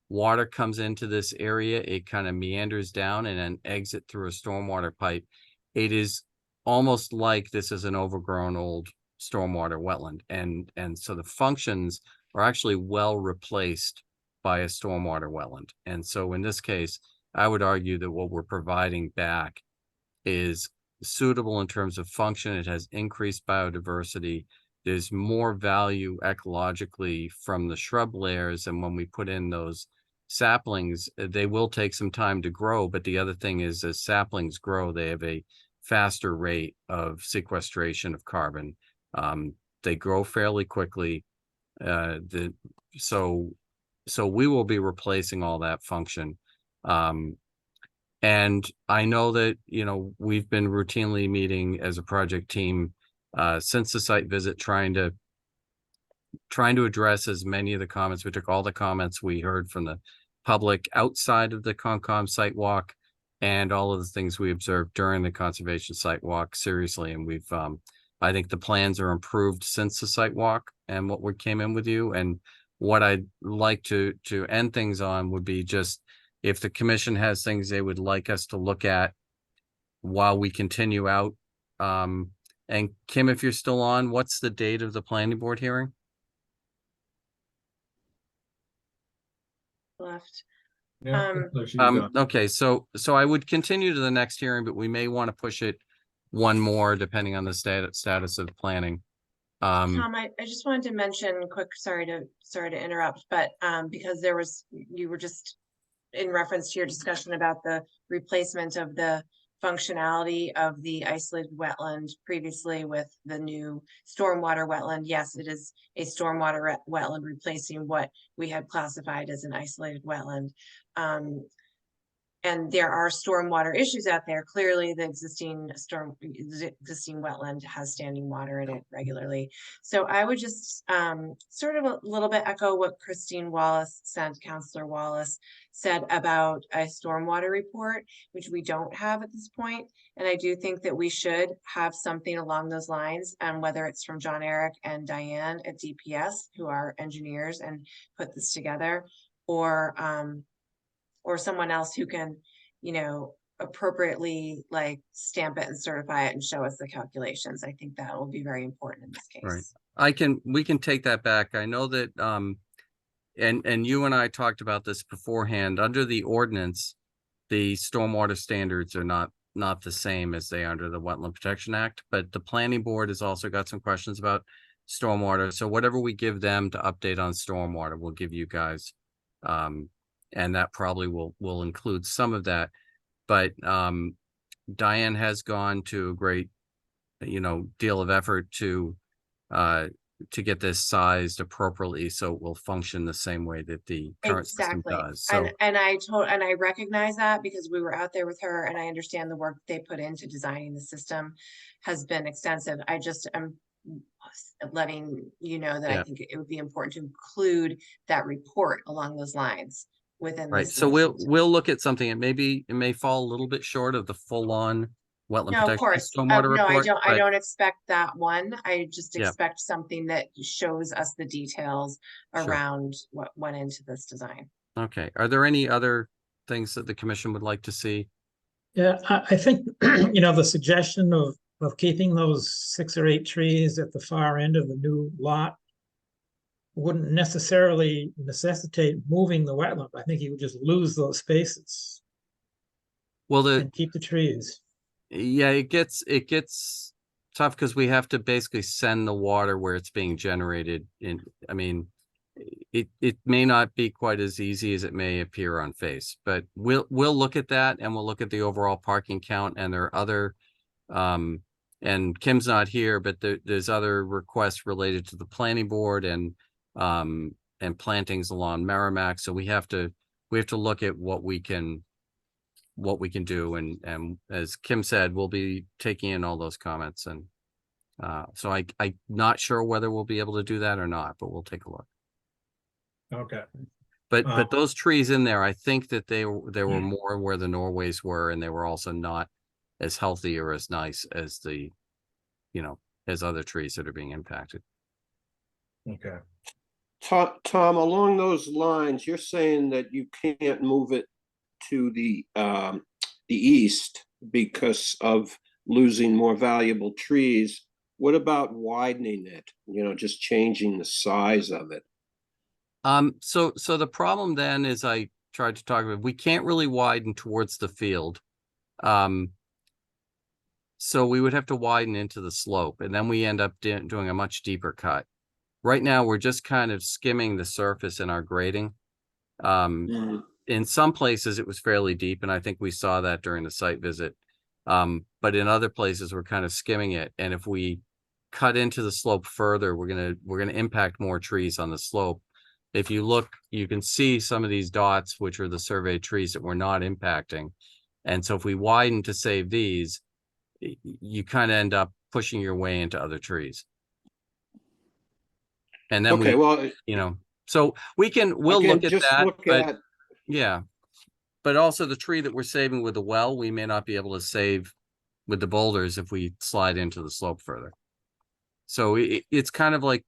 F: water comes into this area, it kind of meanders down and then exits through a stormwater pipe. It is almost like this is an overgrown old stormwater wetland, and so the functions are actually well replaced by a stormwater wetland. And so in this case, I would argue that what we're providing back is suitable in terms of function. It has increased biodiversity. There's more value ecologically from the shrub layers, and when we put in those saplings, they will take some time to grow. But the other thing is, as saplings grow, they have a faster rate of sequestration of carbon. They grow fairly quickly. So we will be replacing all that function. And I know that, we've been routinely meeting as a project team since the site visit, trying to address as many of the comments. We took all the comments we heard from the public outside of the Concom site walk and all of the things we observed during the conservation site walk seriously. And we've, I think the plans are improved since the site walk and what we came in with you. And what I'd like to end things on would be just, if the commission has things they would like us to look at while we continue out. And Kim, if you're still on, what's the date of the planning board hearing?
A: Left.
C: Yeah, so she's done.
F: Okay, so I would continue to the next hearing, but we may want to push it one more depending on the status of the planning.
A: Tom, I just wanted to mention quick, sorry to interrupt, but because you were just in reference to your discussion about the replacement of the functionality of the isolated wetland previously with the new stormwater wetland. Yes, it is a stormwater wetland replacing what we had classified as an isolated wetland. And there are stormwater issues out there. Clearly, the existing wetland has standing water in it regularly. So I would just sort of a little bit echo what Councillor Wallace said about a stormwater report, which we don't have at this point. And I do think that we should have something along those lines, and whether it's from John Eric and Diane at DPS, who are engineers and put this together, or someone else who can, appropriately like stamp it and certify it and show us the calculations. I think that will be very important in this case.
F: Right. We can take that back. I know that, and you and I talked about this beforehand. Under the ordinance, the stormwater standards are not the same as they are under the Wetland Protection Act, but the planning board has also got some questions about stormwater. So whatever we give them to update on stormwater, we'll give you guys. And that probably will include some of that. But Diane has gone to a great, deal of effort to get this sized appropriately so it will function the same way that the current system does. So,
A: and I recognize that because we were out there with her, and I understand the work they put into designing the system has been extensive. I just am letting you know that I think it would be important to include that report along those lines within
F: right.
A: this.
F: So we'll look at something. It may fall a little bit short of the full-on wetland
A: No, of
F: protection
A: course.
F: stormwater
A: No,
F: report.
A: I don't expect that one. I just
F: Yeah.
A: expect something that shows us the details
F: Sure.
A: around what went into this design.
F: Okay. Are there any other things that the commission would like to see?
D: Yeah, I think, the suggestion of keeping those 6 or 8 trees at the far end of the new lot wouldn't necessarily necessitate moving the wetland. I think you would just lose those spaces
F: Well,
D: and keep the trees.
F: yeah, it gets tough because we have to basically send the water where it's being generated in. I mean, it may not be quite as easy as it may appear on face, but we'll look at that, and we'll look at the overall parking count, and there are other and Kim's not here, but there's other requests related to the planning board and plantings along Merrimack. So we have to look at what we can do, and as Kim said, we'll be taking in all those comments, and so I'm not sure whether we'll be able to do that or not, but we'll take a look.
C: Okay.
F: But those trees in there, I think that there were more where the Norways were, and they were also not as healthy or as nice as the, as other trees that are being impacted.
C: Okay.
B: Tom, along those lines, you're saying that you can't move it to the east because of losing more valuable trees. What about widening it? Just changing the size of it.
F: So the problem then is, I tried to talk about, we can't really widen towards the field. So we would have to widen into the slope, and then we end up doing a much deeper cut. Right now, we're just kind of skimming the surface in our grading. In some places it was fairly deep, and I think we saw that during the site visit. But in other places we're kind of skimming it. And if we cut into the slope further, we're gonna impact more trees on the slope. If you look, you can see some of these dots, which are the surveyed trees that we're not impacting. And so if we widen to save these, you kind of end up pushing your way into other trees. And then so we'll look at that, yeah. But also the tree that we're saving with the well, we may not be able to save with the boulders if we slide into the slope further. So it's kind of like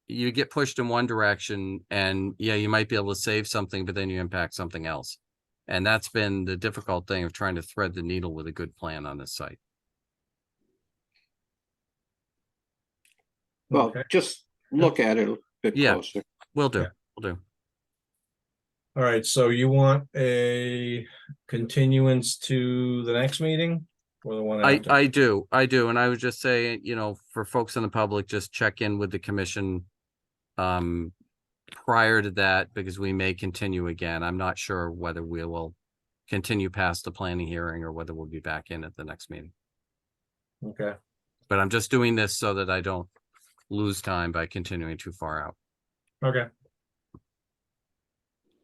F: you get pushed in one direction, and yeah, you might be able to save something, but then you impact something else. And that's been the difficult thing of trying to thread the needle with a good plan on this site.
B: Well, just look at it a bit closer.
F: Will do. Will do.
C: All right, so you want a continuance to the next meeting? or the one
F: I
C: after?
F: I do, and I would just say, you know, for folks in the public, just check in with the commission prior to that, because we may continue again. I'm not sure whether we will continue past the planning hearing or whether we'll be back in at the next meeting.
C: Okay,
F: But I'm just doing this so that I don't lose time by continuing too far out.
C: okay.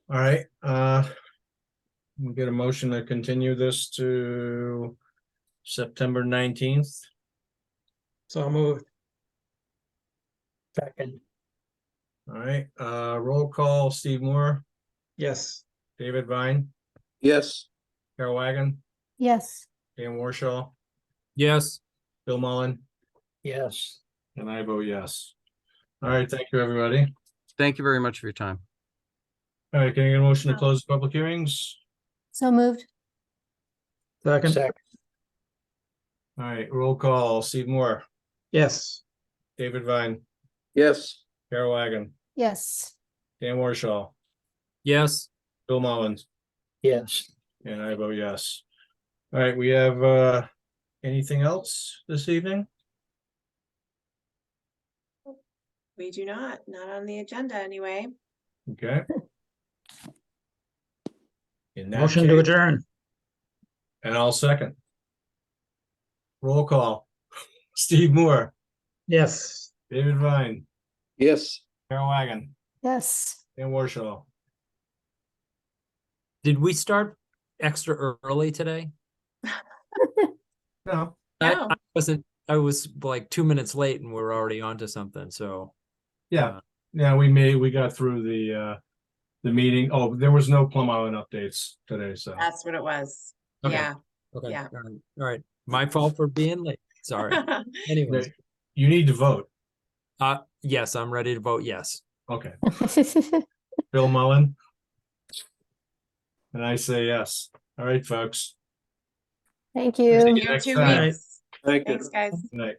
C: All right, we'll get a motion to continue this to September 19th.
D: So moved.
I: Second,
C: All right, roll call, Steve Moore,
D: Yes.
C: David Vine,
B: Yes,
C: Carol Wagon,
E: Yes,
C: Dan Warshaw,
G: Yes,
C: Bill Mullen,
I: yes.
C: and I vote yes. All right, thank you, everybody.
F: Thank you very much for your time.
C: All right, can I get a motion to close the public hearings?
E: so moved.
D: Second.
I: Second,
C: All right, roll call, Steve Moore,
D: Yes.
C: David Vine,
B: yes.
C: Carol Wagon,
E: Yes.
C: Dan Warshaw,
G: yes.
C: Bill Mullins,
I: yes.
C: and I vote yes. All right, we have anything else this evening?
A: We do not on the agenda anyway.
C: Okay. In that
D: Motion to
C: case,
D: adjourn.
C: and I'll second. Roll call, Steve Moore,
D: Yes.
C: David Vine,
B: Yes.
C: Carol Wagon,
E: Yes.
C: Dan Warshaw.
G: Did we start extra early today?
C: No,
A: No.
G: I was like 2 minutes late and we're already onto something, so.
C: yeah, yeah, we got through the meeting. Oh, there was no Plum Island updates today, so.
A: That's what it was.
G: Okay.
A: Yeah.
G: Okay,
A: Yeah.
G: all right. My fault for being late. Sorry. Anyways,
C: You need to vote.
G: yes, I'm ready to vote yes.
C: Okay, Bill Mullen. And I say yes. All right, folks.
E: Thank
C: See
E: you.
C: you
A: See you in
C: next
A: 2
C: time.
A: weeks.
B: Thank you.
A: Thanks, guys.
C: Good night.